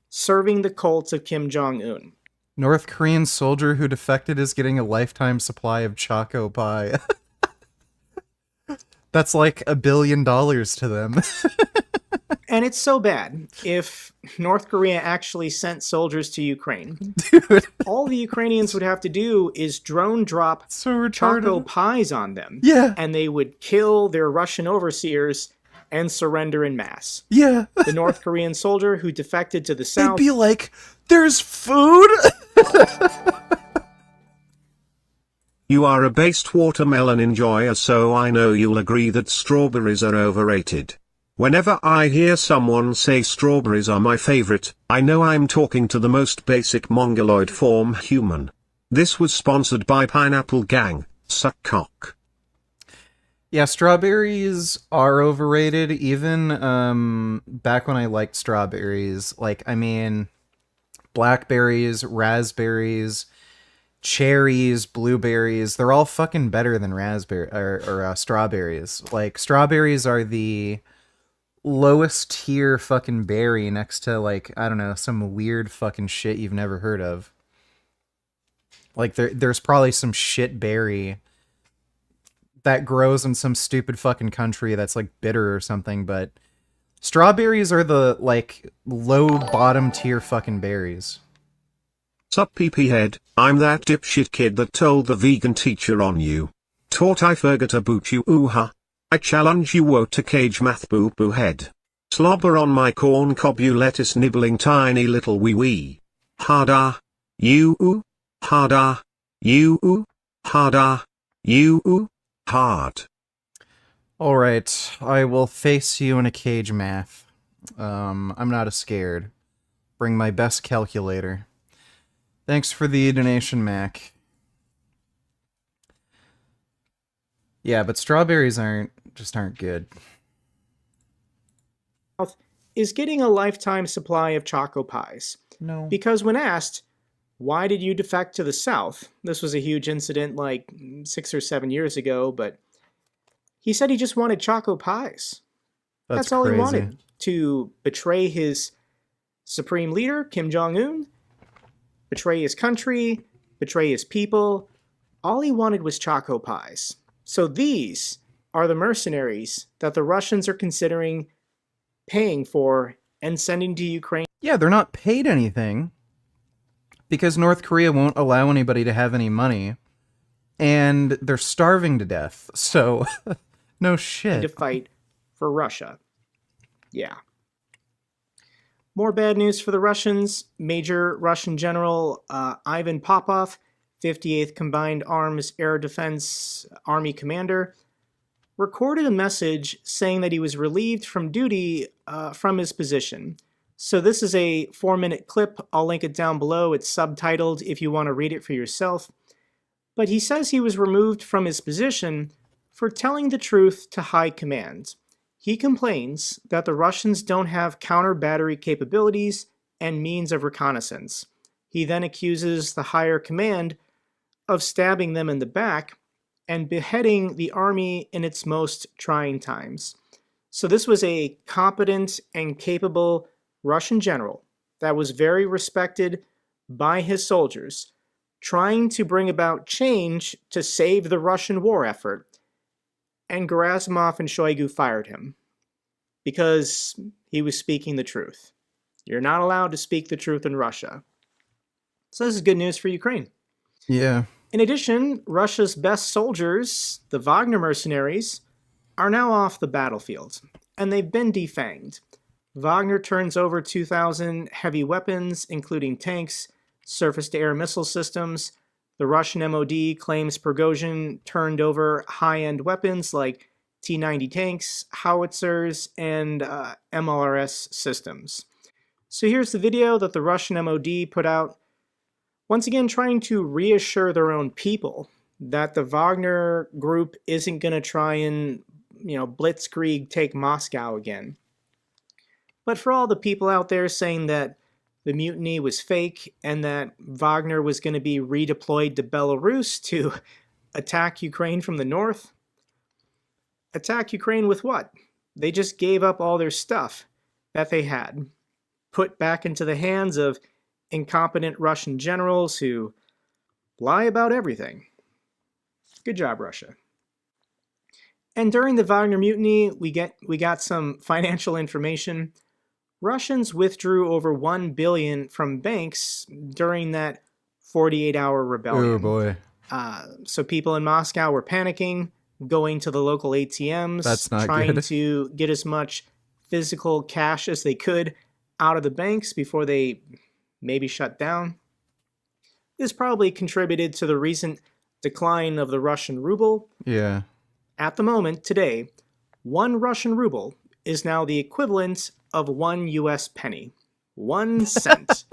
serving the cult of Kim Jong-un. North Korean soldier who defected is getting a lifetime supply of Choco Pie. That's $1 billion to them. And it's so bad. If North Korea actually sent soldiers to Ukraine, all the Ukrainians would have to do is drone drop Choco Pies on them. Yeah. And they would kill their Russian overseers and surrender in mass. Yeah. The North Korean soldier who defected to the south. They'd be like, there's food? You are a based watermelon enjoyer, so I know you'll agree that strawberries are overrated. Whenever I hear someone say strawberries are my favorite, I know I'm talking to the most basic mongoloid form human. This was sponsored by Pineapple Gang, suck cock. Yeah, strawberries are overrated, even back when I liked strawberries. Blackberries, raspberries, cherries, blueberries, they're all fucking better than raspberry or strawberries. Like, strawberries are the lowest tier fucking berry next to, like, I don't know, some weird fucking shit you've never heard of. Like, there's probably some shit berry that grows in some stupid fucking country that's like bitter or something, but strawberries are the, like, low bottom tier fucking berries. Sup PP head, I'm that dipshit kid that told the vegan teacher on you. Taught I forgot about you ooh-ha. I challenge you woe to cage math boo boo head. Slobber on my corn cob you lettuce nibbling tiny little wee wee. Harda. You ooh. Harda. You ooh. Harda. You ooh. Hard. Alright, I will face you in a cage math. I'm not scared. Bring my best calculator. Thanks for the donation, Mac. Yeah, but strawberries aren't good. Is getting a lifetime supply of Choco Pies. No. Because when asked, why did you defect to the South? This was a huge incident like 6 or 7 years ago, but he said he just wanted Choco Pies. That's all crazy. he wanted. To betray his supreme leader, Kim Jong-un, betray his country, betray his people. All he wanted was Choco Pies. So these are the mercenaries that the Russians are considering paying for and sending to Ukraine. Yeah, they're not paid anything because North Korea won't allow anybody to have any money, and they're starving to death. So, no shit. To fight for Russia. Yeah. More bad news for the Russians. Major Russian General Ivan Popov, 58th Combined Arms Air Defense Army Commander, recorded a message saying that he was relieved from duty from his position. So this is a 4-minute clip. I'll link it down below. It's subtitled if you want to read it for yourself. But he says he was removed from his position for telling the truth to high command. He complains that the Russians don't have counter-battery capabilities and means of reconnaissance. He then accuses the higher command of stabbing them in the back and beheading the army in its most trying times. So this was a competent and capable Russian general that was very respected by his soldiers, trying to bring about change to save the Russian war effort. And Gerasimov and Shoigu fired him because he was speaking the truth. You're not allowed to speak the truth in Russia. So this is good news for Ukraine. Yeah. In addition, Russia's best soldiers, the Wagner mercenaries, are now off the battlefield, and they've been defanged. Wagner turns over 2,000 heavy weapons, including tanks, surface-to-air missile systems. The Russian MOD claims Prigozhin turned over high-end weapons like T-90 tanks, howitzers, and MLRS systems. So here's the video that the Russian MOD put out, once again trying to reassure their own people that the Wagner group isn't going to try and, blitzkrieg take Moscow again. But for all the people out there saying that the mutiny was fake and that Wagner was going to be redeployed to Belarus to attack Ukraine from the north, attack Ukraine with what? They just gave up all their stuff that they had, put back into the hands of incompetent Russian generals who lie about everything. Good job, Russia. And during the Wagner mutiny, we got some financial information. Russians withdrew over $1 billion from banks during that 48-hour rebellion. Oh boy. So people in Moscow were panicking, going to the local ATMs, That's not trying good. to get as much physical cash as they could out of the banks before they maybe shut down. This probably contributed to the recent decline of the Russian ruble. Yeah. At the moment, today, 1 Russian ruble is now the equivalent of 1 US penny. 1 cent.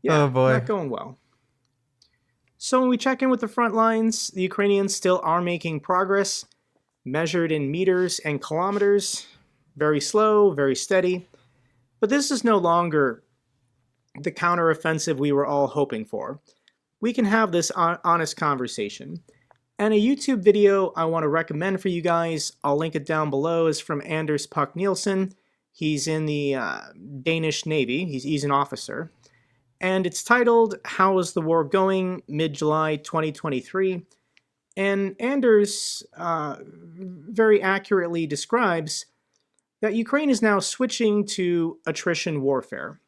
Oh boy. Not going well. So when we check in with the front lines, the Ukrainians still are making progress, measured in meters and kilometers. Very slow, very steady. But this is no longer the counteroffensive we were all hoping for, we can have this honest conversation. And a YouTube video I want to recommend for you guys, I'll link it down below, is from Anders Puck Nielsen. He's in the Danish Navy. He's an officer. And it's titled, How is the War Going? Mid-July 2023. And Anders very accurately describes that Ukraine is now switching to attrition warfare.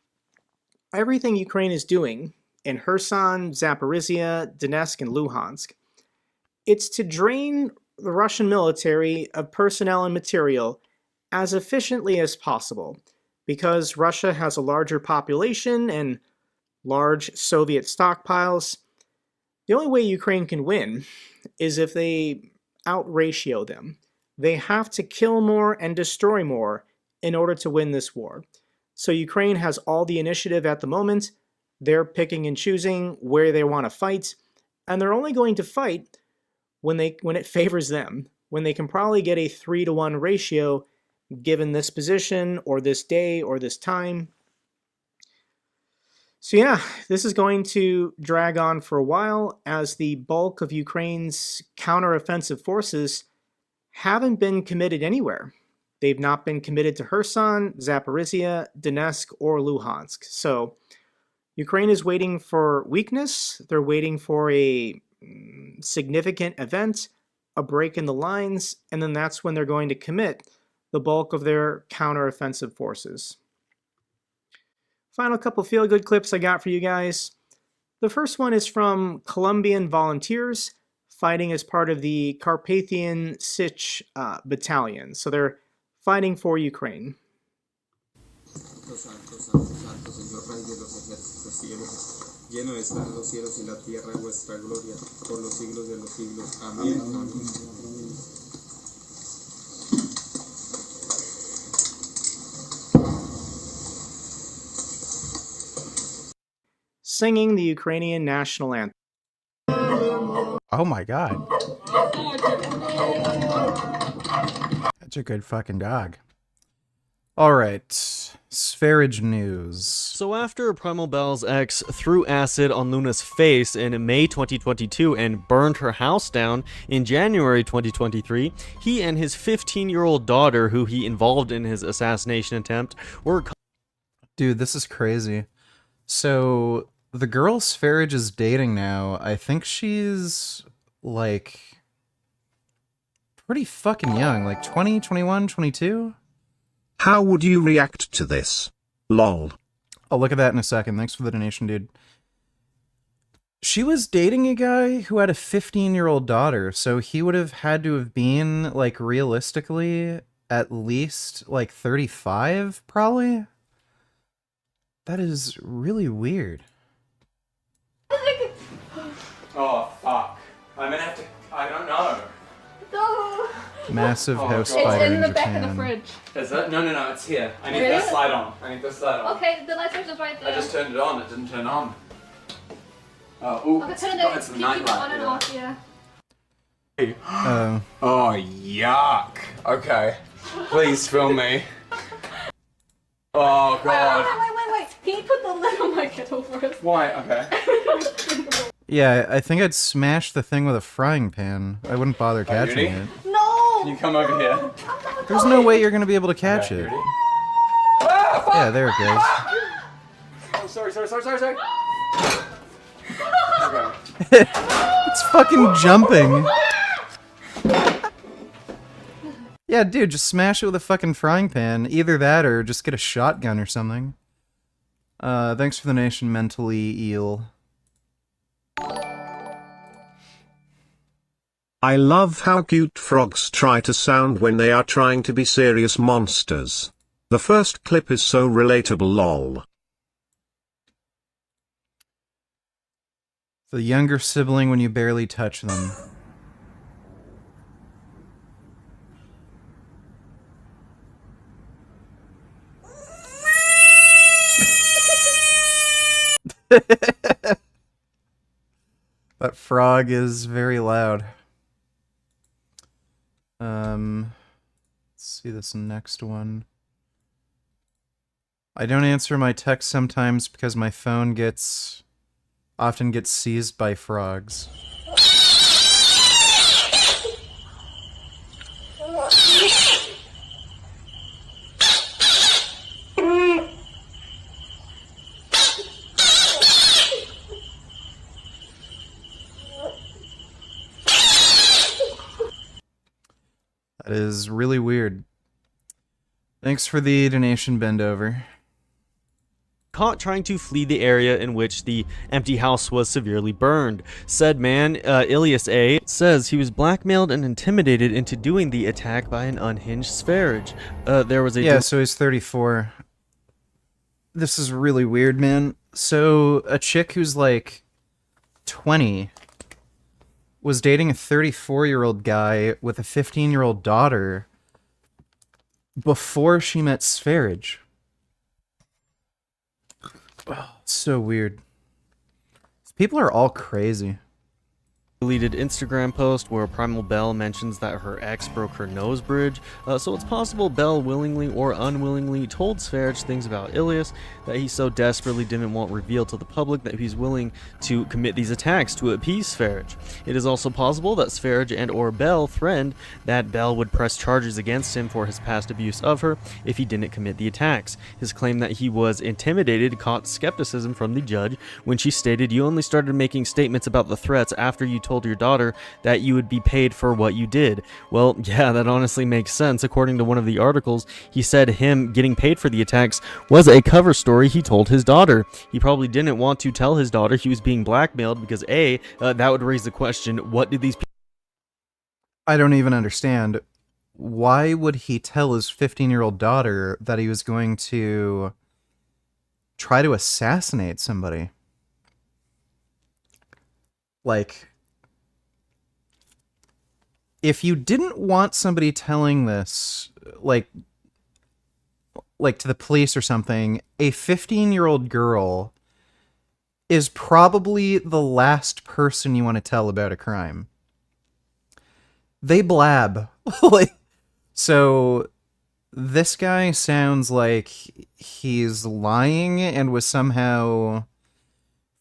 Everything Ukraine is doing in Kherson, Zaporizhia, Donetsk, and Luhansk, it's to drain the Russian military of personnel and material as efficiently as possible, because Russia has a larger population and large Soviet stockpiles. The only way Ukraine can win is if they outratio them. They have to kill more and destroy more in order to win this war. So Ukraine has all the initiative at the moment. They're picking and choosing where they want to fight, and they're only going to fight when it favors them, when they can probably get a 3-to-1 ratio given this position or this day or this time. So yeah, this is going to drag on for a while, as the bulk of Ukraine's counteroffensive forces haven't been committed anywhere. They've not been committed to Kherson, Zaporizhia, Donetsk, or Luhansk. So Ukraine is waiting for weakness. They're waiting for a significant event, a break in the lines, and then that's when they're going to commit the bulk of their counteroffensive forces. Final couple feel-good clips I got for you guys. The first one is from Colombian volunteers fighting as part of the Carpathian Sich Battalion. So they're fighting for Ukraine. Lleno están los cielos y la tierra vuestra gloria, por los siglos de los siglos. Amén. Singing the Ukrainian national anthem. Oh my god. That's a good fucking dog. Alright, Sv3rige news. So after Primal Bell's ex threw acid on Luna's face in May 2022 and burned her house down in January 2023, he and his 15-year-old daughter, who he involved in his assassination attempt, were... Dude, this is crazy. So, the girl Sv3rige is dating now, I think she's, like, pretty fucking young. Like, 20, 21, 22? How would you react to this? Lol. I'll look at that in a second. Thanks for the donation, dude. She was dating a guy who had a 15-year-old daughter, so he would have had to have been, like, realistically, at least, like, 35, probably? That is really weird. Oh, fuck. I'm gonna have to... I don't know. No. Massive house God. spider It's in the Japan. back of the fridge. Is that? No, it's here. I need Really? this light on. I need this light on. Okay, the light switch is right there. I just turned it on. It didn't turn on. Oh, Okay, it's turn got it. it's the Keep night it on light. and off, yeah. Oh, yuck. Okay. Please film me. Oh, God. Wait. Can you put the lid on my kettle first? Why? Okay. Yeah, I think I'd smash the thing with a frying pan. I wouldn't bother catching ready? it. No! Can you come over here? There's no way you're gonna be able to catch it. Ah, fuck! Yeah, there it goes. Oh, sorry. Okay. It's fucking jumping. Yeah, dude, just smash it with a fucking frying pan. Either that or just get a shotgun or something. Thanks for the donation, Mentally Eel. I love how cute frogs try to sound when they are trying to be serious monsters. The first clip is so relatable, lol. The younger sibling when you barely touch them. That frog is very loud. Let's see this next one. I don't answer my texts sometimes because my phone often gets seized by frogs. That is really weird. Thanks for the donation, Bend Over. Caught trying to flee the area in which the empty house was severely burned. Said man, Ilias A, says he was blackmailed and intimidated into doing the attack by an unhinged Sv3rige. There was a... Yeah, so he's 34. This is really weird, man. So a chick who's like 20 was dating a 34-year-old guy with a 15-year-old daughter before she met Sv3rige. Oh, so weird. People are all crazy. Deleted Instagram post where Primal Bell mentions that her ex broke her nose bridge, so it's possible Bell willingly or unwillingly told Sv3rige things about Ilias that he so desperately didn't want revealed to the public that he's willing to commit these attacks to appease Sv3rige. It is also possible that Sv3rige and or Bell threatened that Bell would press charges against him for his past abuse of her if he didn't commit the attacks. His claim that he was intimidated caught skepticism from the judge when she stated, "You only started making statements about the threats after you told your daughter that you would be paid for what you did." Well, yeah, that honestly makes sense. According to one of the articles, he said him getting paid for the attacks was a cover story he told his daughter. He probably didn't want to tell his daughter he was being blackmailed because A, that would raise the question, what did these people... I don't even understand. Why would he tell his 15-year-old daughter that he was going to try to assassinate somebody? Like, if you didn't want somebody telling this, like to the police or something, a 15-year-old girl is probably the last person you want to tell about a crime. They blab. So this guy sounds like he's lying and was somehow,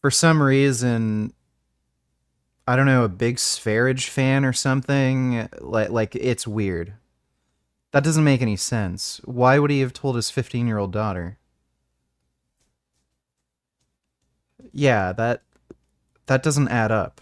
for some reason, I don't know, a big Sv3rige fan or something. Like it's weird. That doesn't make any sense. Why would he have told his 15-year-old daughter? Yeah, that doesn't add up.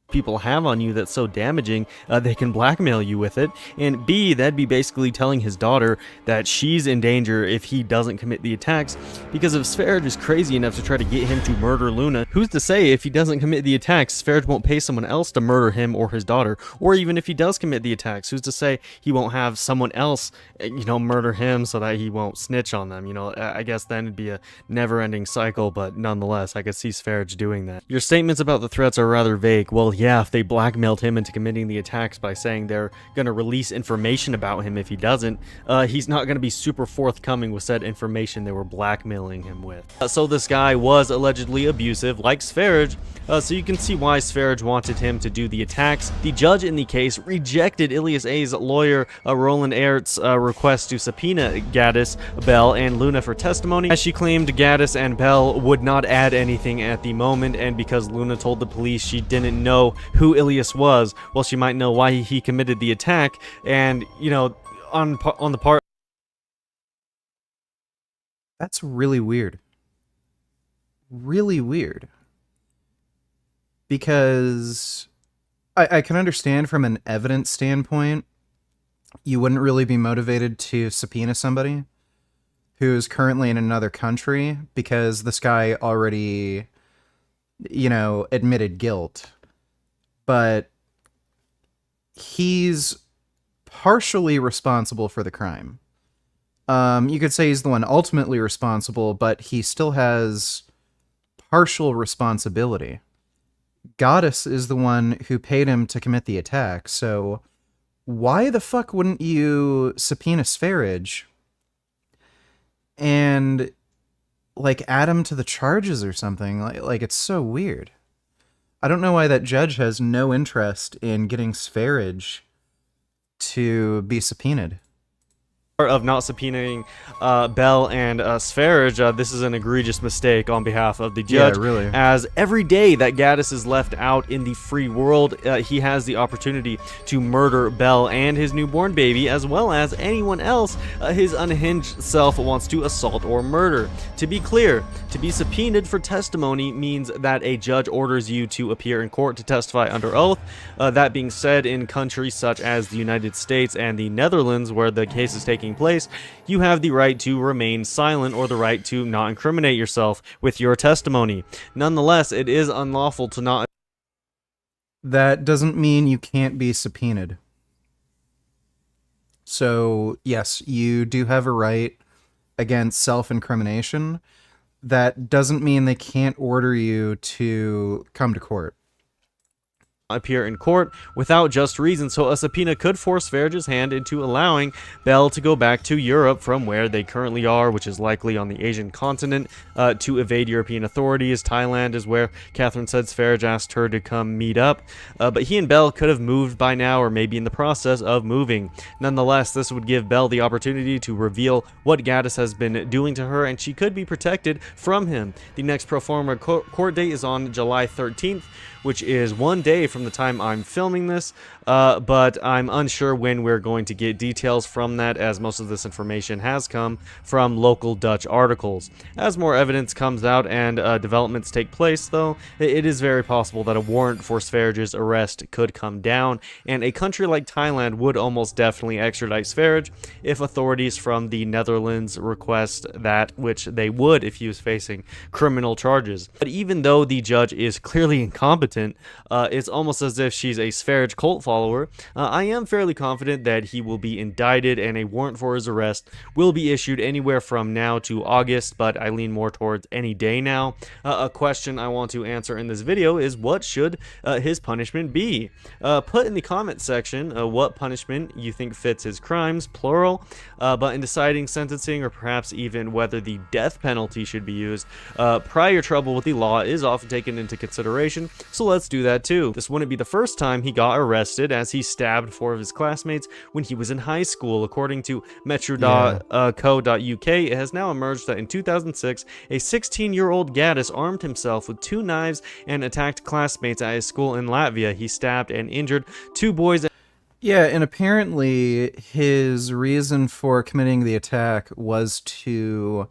People have on you that's so damaging, they can blackmail you with it. And B, that'd be basically telling his daughter that she's in danger if he doesn't commit the attacks, because if Sv3rige is crazy enough to try to get him to murder Luna, who's to say if he doesn't commit the attacks, Sv3rige won't pay someone else to murder him or his daughter? Or even if he does commit the attacks, who's to say he won't have someone else, murder him so that he won't snitch on them? I guess then it'd be a never-ending cycle, but nonetheless, I could see Sv3rige doing that. Your statements about the threats are rather vague. Well, yeah, if they blackmailed him into committing the attacks by saying they're going to release information about him if he doesn't, he's not going to be super forthcoming with said information they were blackmailing him with. So this guy was allegedly abusive, like Sv3rige, so you can see why Sv3rige wanted him to do the attacks. The judge in the case rejected Ilias A's lawyer, Roland Aert's request to subpoena Gaddis, Bell, and Luna for testimony, as she claimed Gaddis and Bell would not add anything at the moment, and because Luna told the police she didn't know who Ilias was, well, she might know why he committed the attack, and, on the part... That's really weird. Really weird. Because I can understand from an evidence standpoint, you wouldn't really be motivated to subpoena somebody who's currently in another country because this guy already, admitted guilt. But he's partially responsible for the crime. You could say he's the one ultimately responsible, but he still has partial responsibility. Gaddis is the one who paid him to commit the attack, so why the fuck wouldn't you subpoena Sv3rige and, add him to the charges or something? Like it's so weird. I don't know why that judge has no interest in getting Sv3rige to be subpoenaed. of not subpoenaing Bell and Sv3rige, this is an egregious mistake on behalf of the judge. Yeah, really. As every day that Gaddis is left out in the free world, he has the opportunity to murder Bell and his newborn baby, as well as anyone else his unhinged self wants to assault or murder. To be clear, to be subpoenaed for testimony means that a judge orders you to appear in court to testify under oath. That being said, in countries such as the United States and the Netherlands, where the case is taking place, you have the right to remain silent or the right to not incriminate yourself with your testimony. Nonetheless, it is unlawful to not... That doesn't mean you can't be subpoenaed. So, yes, you do have a right against self-incrimination. That doesn't mean they can't order you to come to court. Appear in court without just reason, so a subpoena could force Sv3rige's hand into allowing Bell to go back to Europe from where they currently are, which is likely on the Asian continent, to evade European authorities. Thailand is where Catherine said Sv3rige asked her to come meet up, but he and Bell could have moved by now, or maybe in the process of moving. Nonetheless, this would give Bell the opportunity to reveal what Gaddis has been doing to her, and she could be protected from him. The next pro forma court date is on July 13th, which is 1 day from the time I'm filming this, but I'm unsure when we're going to get details from that, as most of this information has come from local Dutch articles. As more evidence comes out and developments take place, though, it is very possible that a warrant for Sv3rige's arrest could come down, and a country like Thailand would almost definitely extradite Sv3rige if authorities from the Netherlands request that, which they would if he was facing criminal charges. But even though the judge is clearly incompetent, it's almost as if she's a Sv3rige cult follower, I am fairly confident that he will be indicted and a warrant for his arrest will be issued anywhere from now to August, but I lean more towards any day now. A question I want to answer in this video is, what should his punishment be? Put in the comment section what punishment you think fits his crimes, plural, but in deciding sentencing, or perhaps even whether the death penalty should be used, prior trouble with the law is often taken into consideration, so let's do that too. This wouldn't be the first time he got arrested, as he stabbed 4 of his classmates when he was in high school. According to metro.co.uk, it has now emerged that in 2006, a 16-year-old Gaddis armed himself with 2 knives and attacked classmates at his school in Latvia. He stabbed and injured 2 boys. Yeah, and apparently his reason for committing the attack was to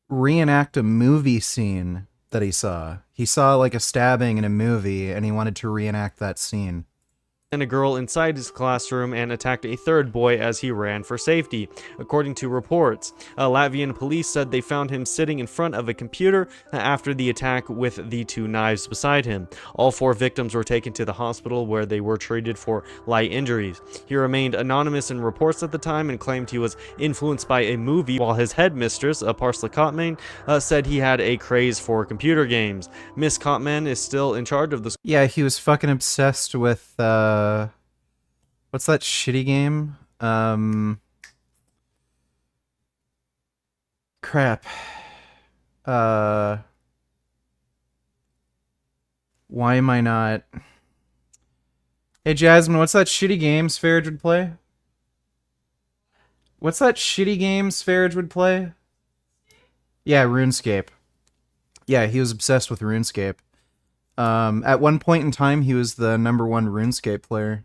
reenact a movie scene that he saw. He saw like a stabbing in a movie, and he wanted to reenact that scene. And a girl inside his classroom, and attacked a 3rd boy as he ran for safety, according to reports. Latvian police said they found him sitting in front of a computer after the attack with the 2 knives beside him. All 4 victims were taken to the hospital, where they were treated for light injuries. He remained anonymous in reports at the time and claimed he was influenced by a movie, while his headmistress, Parsla Kotman, said he had a craze for computer games. Miss Kotman is still in charge of the school. Yeah, he was fucking obsessed with what's that shitty game? Crap. Why am I not? Hey Jasmine, what's that shitty game Sv3rige would play? What's that shitty game Sv3rige would play? Yeah, RuneScape. Yeah, he was obsessed with RuneScape. At one point in time, he was the #1 RuneScape player.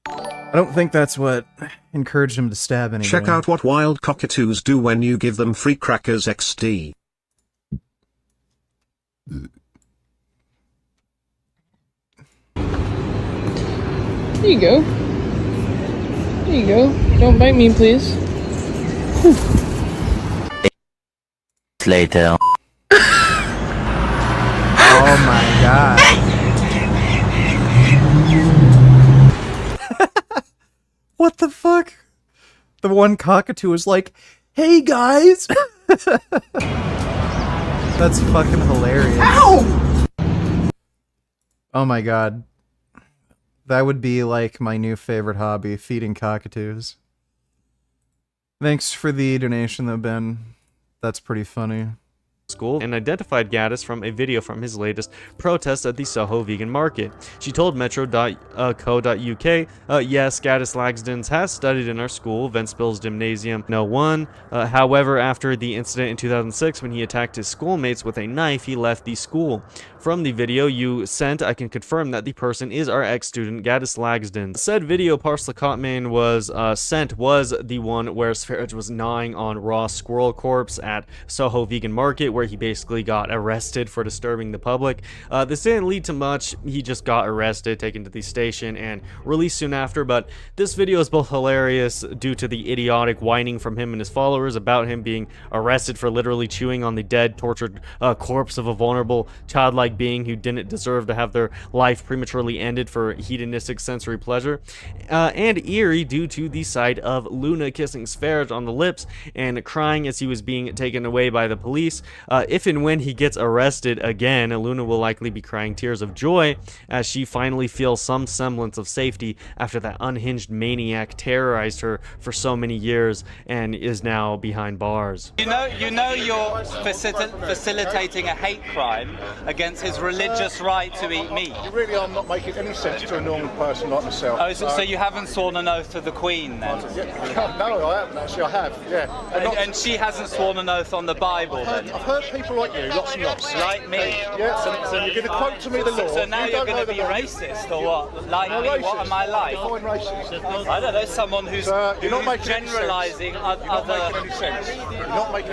I don't think that's what encouraged him to stab anyone. Check out what wild cockatoos do when you give them free crackers XD. There you go. There you go. Don't bite me, please. Later. Oh my god. What the fuck? The one cockatoo was like, "Hey guys!" That's fucking hilarious. Ow! Oh my god. That would be like my new favorite hobby, feeding cockatoos. Thanks for the donation though, Ben. That's pretty funny. school and identified Gaddis from a video from his latest protest at the Soho vegan market. She told metro.co.uk, yes, Gaddis Lagsdens has studied in our school, Ventspils Gymnasium No. 1. However, after the incident in 2006 when he attacked his schoolmates with a knife, he left the school. From the video you sent, I can confirm that the person is our ex-student, Gaddis Lagsden. Said video Parsla Cotman was sent was the one where Sv3rige was gnawing on raw squirrel corpse at Soho vegan market, where he basically got arrested for disturbing the public. This didn't lead to much. He just got arrested, taken to the station, and released soon after. But this video is both hilarious due to the idiotic whining from him and his followers about him being arrested for literally chewing on the dead, tortured corpse of a vulnerable, childlike being who didn't deserve to have their life prematurely ended for hedonistic sensory pleasure, and eerie due to the sight of Luna kissing Sv3rige on the lips and crying as he was being taken away by the police. If and when he gets arrested again, Luna will likely be crying tears of joy as she finally feels some semblance of safety after that unhinged maniac terrorized her for so many years and is now behind bars. You know you're facilitating a hate crime against his religious right to eat meat. You really are not making any sense to a normal person like myself. Oh, so you haven't sworn an oath to the Queen then? No, I haven't actually, I have, yeah. And she hasn't sworn an oath on the Bible then? I've heard people like you, lots and lots. Like me? Yeah, so you're going to quote to me the law. So now you're going to be racist or what? Like me, racist. what am I like? Define racist. I don't know, someone who's generalising other... You're not making any sense.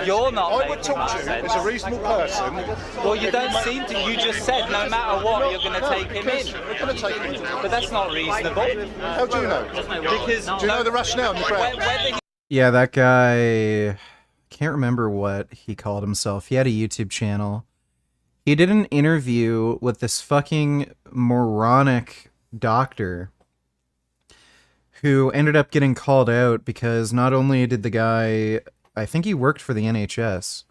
You're not I would talk to you as a reasonable person. Well, you don't seem to. You just said no matter what, you're going to take him in. We're going to take him in. But that's not reasonable. How do you know? Because do you know the rationale on the ground? Yeah, that guy, can't remember what he called himself. He had a YouTube channel. He did an interview with this fucking moronic doctor who ended up getting called out because not only did the guy, I think he worked for the NHS,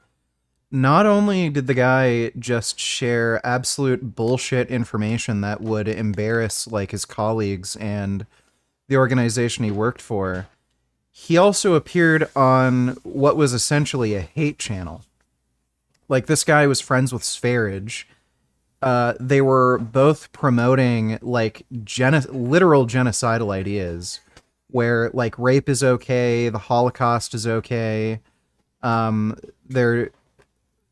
not only did the guy just share absolute bullshit information that would embarrass like his colleagues and the organization he worked for, he also appeared on what was essentially a hate channel. Like, this guy was friends with Sv3rige. They were both promoting like literal genocidal ideas where like rape is okay, the Holocaust is okay. And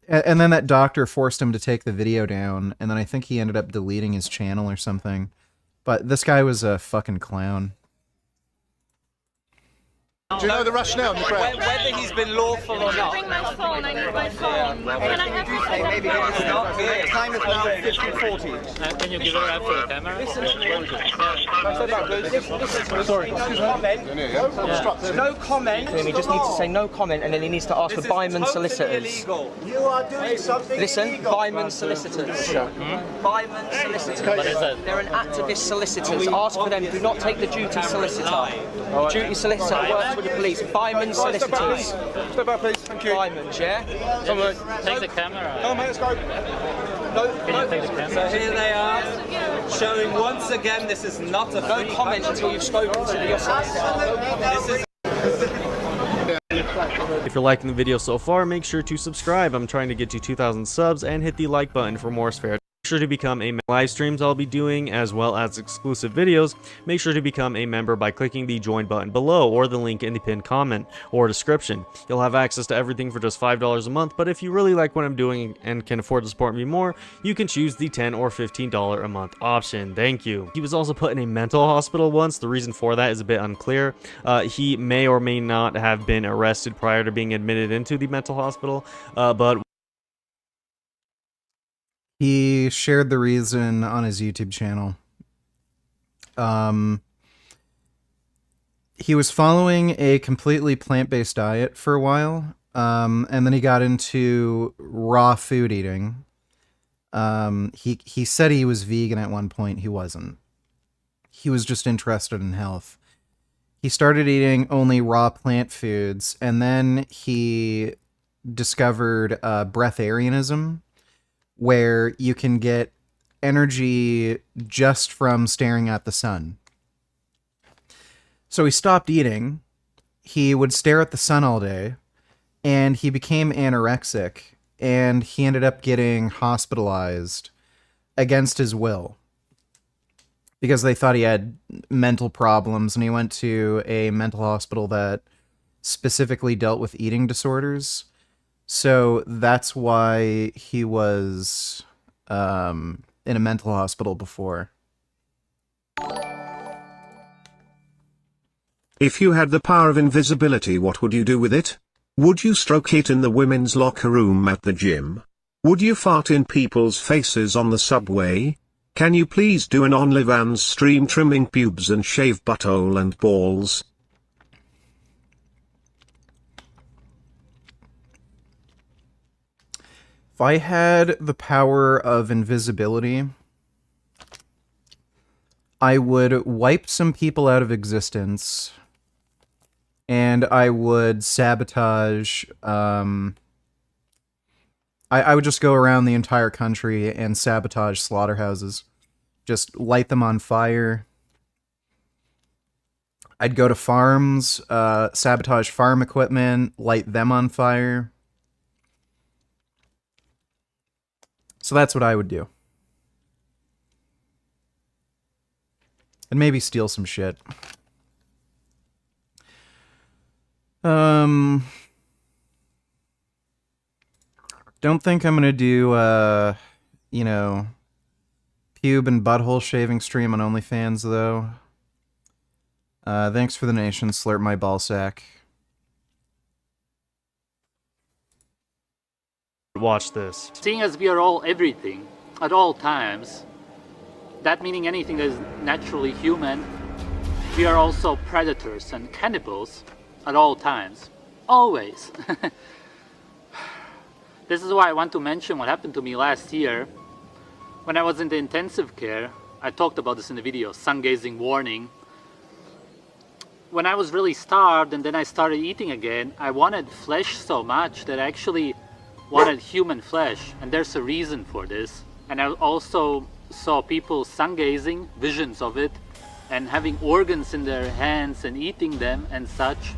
then that doctor forced him to take the video down, and then I think he ended up deleting his channel or something. But this guy was a fucking clown. Do you know the rationale on the ground? Whether he's been lawful or not. Bring my phone, I need my phone. Can I have my phone? Maybe it's not here. Time is now 15:40. Can you give her up for the camera? Sorry. No comment. He just needs to say no comment, and then he needs to ask for Byman solicitors. Illegal. You are doing something Listen, Byman solicitors. Byman solicitors. They're an activist solicitors. Ask for them. Do not take the duty solicitor. The duty solicitor works with the police. Byman solicitors. Step back, please. Thank you. Byman, yeah? Take the camera. Come on, mate, let's go. So here they are, showing once again this is not a no comment until you've spoken to the officer. If you're liking the video so far, make sure to subscribe. I'm trying to get to 2,000 subs, and hit the like button for more Sv3rige. Make sure to become a live streams I'll be doing, as well as exclusive videos. Make sure to become a member by clicking the join button below or the link in the pinned comment or description. You'll have access to everything for just $5 a month, but if you really like what I'm doing and can afford to support me more, you can choose the $10 or $15 a month option. Thank you. He was also put in a mental hospital once. The reason for that is a bit unclear. He may or may not have been arrested prior to being admitted into the mental hospital, but he shared the reason on his YouTube channel. He was following a completely plant-based diet for a while, and then he got into raw food eating. He said he was vegan at one point. He wasn't. He was just interested in health. He started eating only raw plant foods, and then he discovered breatharianism, where you can get energy just from staring at the sun. So he stopped eating, he would stare at the sun all day, and he became anorexic, and he ended up getting hospitalized against his will because they thought he had mental problems, and he went to a mental hospital that specifically dealt with eating disorders. So that's why he was in a mental hospital before. If you had the power of invisibility, what would you do with it? Would you stroke it in the women's locker room at the gym? Would you fart in people's faces on the subway? Can you please do an OnlyFans stream trimming pubes and shave butthole and balls? If I had the power of invisibility, I would wipe some people out of existence, and I would sabotage, I would just go around the entire country and sabotage slaughterhouses. Just light them on fire. I'd go to farms, sabotage farm equipment, light them on fire. So that's what I would do. And maybe steal some shit. Don't think I'm gonna do, you know, pube and butthole shaving stream on OnlyFans, though. Thanks for the nation, slurp my ballsack. Watch this. Seeing as we are all everything, at all times, that meaning anything that is naturally human, we are also predators and cannibals at all times. Always. This is why I want to mention what happened to me last year. When I was in the intensive care, I talked about this in the video, sun gazing warning. When I was really starved and then I started eating again, I wanted flesh so much that I actually wanted human flesh, and there's a reason for this. And I also saw people sun gazing, visions of it, and having organs in their hands and eating them and such.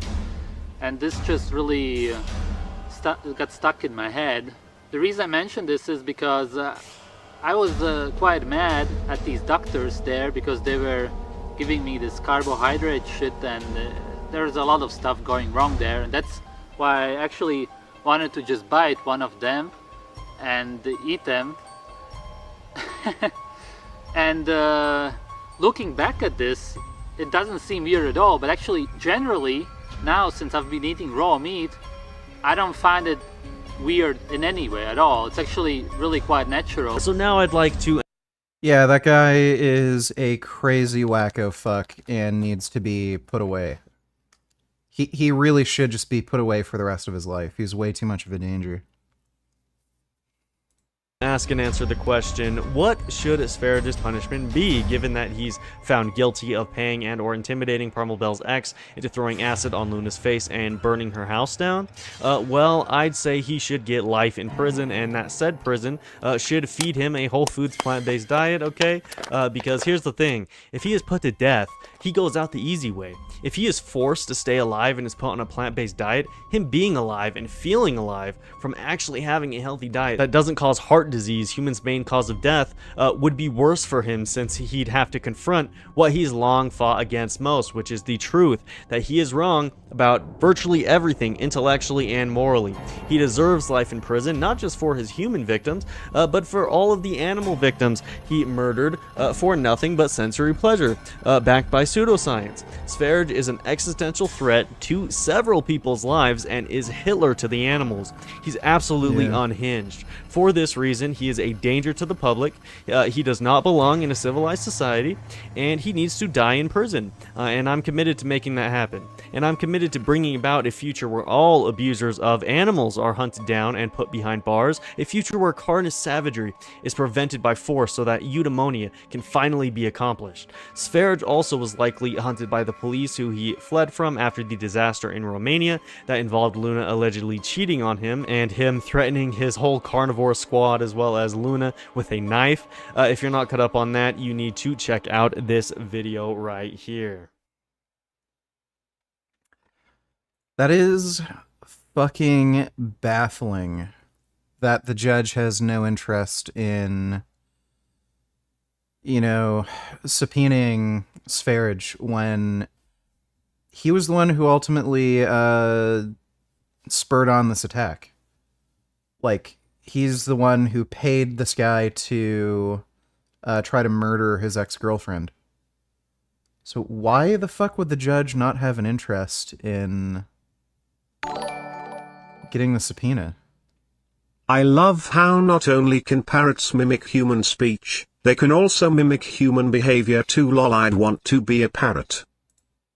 And this just really got stuck in my head. The reason I mention this is because I was quite mad at these doctors there because they were giving me this carbohydrate shit, and there's a lot of stuff going wrong there, and that's why I actually wanted to just bite one of them and eat them. And looking back at this, it doesn't seem weird at all, but actually generally now, since I've been eating raw meat, I don't find it weird in any way at all. It's actually really quite natural. So now I'd like to... Yeah, that guy is a crazy wacko fuck and needs to be put away. He really should just be put away for the rest of his life. He's way too much of a danger. Ask and answer the question, what should Sv3rige's punishment be, given that he's found guilty of paying and or intimidating Parmelbell's ex into throwing acid on Luna's face and burning her house down? Well, I'd say he should get life in prison, and that said prison should feed him a Whole Foods plant-based diet, okay? Because here's the thing, if he is put to death, he goes out the easy way. If he is forced to stay alive and is put on a plant-based diet, him being alive and feeling alive from actually having a healthy diet that doesn't cause heart disease, human's main cause of death, would be worse for him, since he'd have to confront what he's long fought against most, which is the truth that he is wrong about virtually everything intellectually and morally. He deserves life in prison, not just for his human victims, but for all of the animal victims he murdered for nothing but sensory pleasure, backed by pseudoscience. Sv3rige is an existential threat to several people's lives and is Hitler to the animals. He's absolutely unhinged. For this reason, he is a danger to the public, he does not belong in a civilized society, and he needs to die in prison. And I'm committed to making that happen. And I'm committed to bringing about a future where all abusers of animals are hunted down and put behind bars, a future where carnage savagery is prevented by force so that eudaimonia can finally be accomplished. Sv3rige also was likely hunted by the police who he fled from after the disaster in Romania that involved Luna allegedly cheating on him and him threatening his whole carnivore squad as well as Luna with a knife. If you're not caught up on that, you need to check out this video right here. That is fucking baffling that the judge has no interest in, you know, subpoenaing Sv3rige when he was the one who ultimately spurred on this attack. Like, he's the one who paid this guy to try to murder his ex-girlfriend. So why the fuck would the judge not have an interest in getting the subpoena? I love how not only can parrots mimic human speech, they can also mimic human behavior too. Lol, I'd want to be a parrot.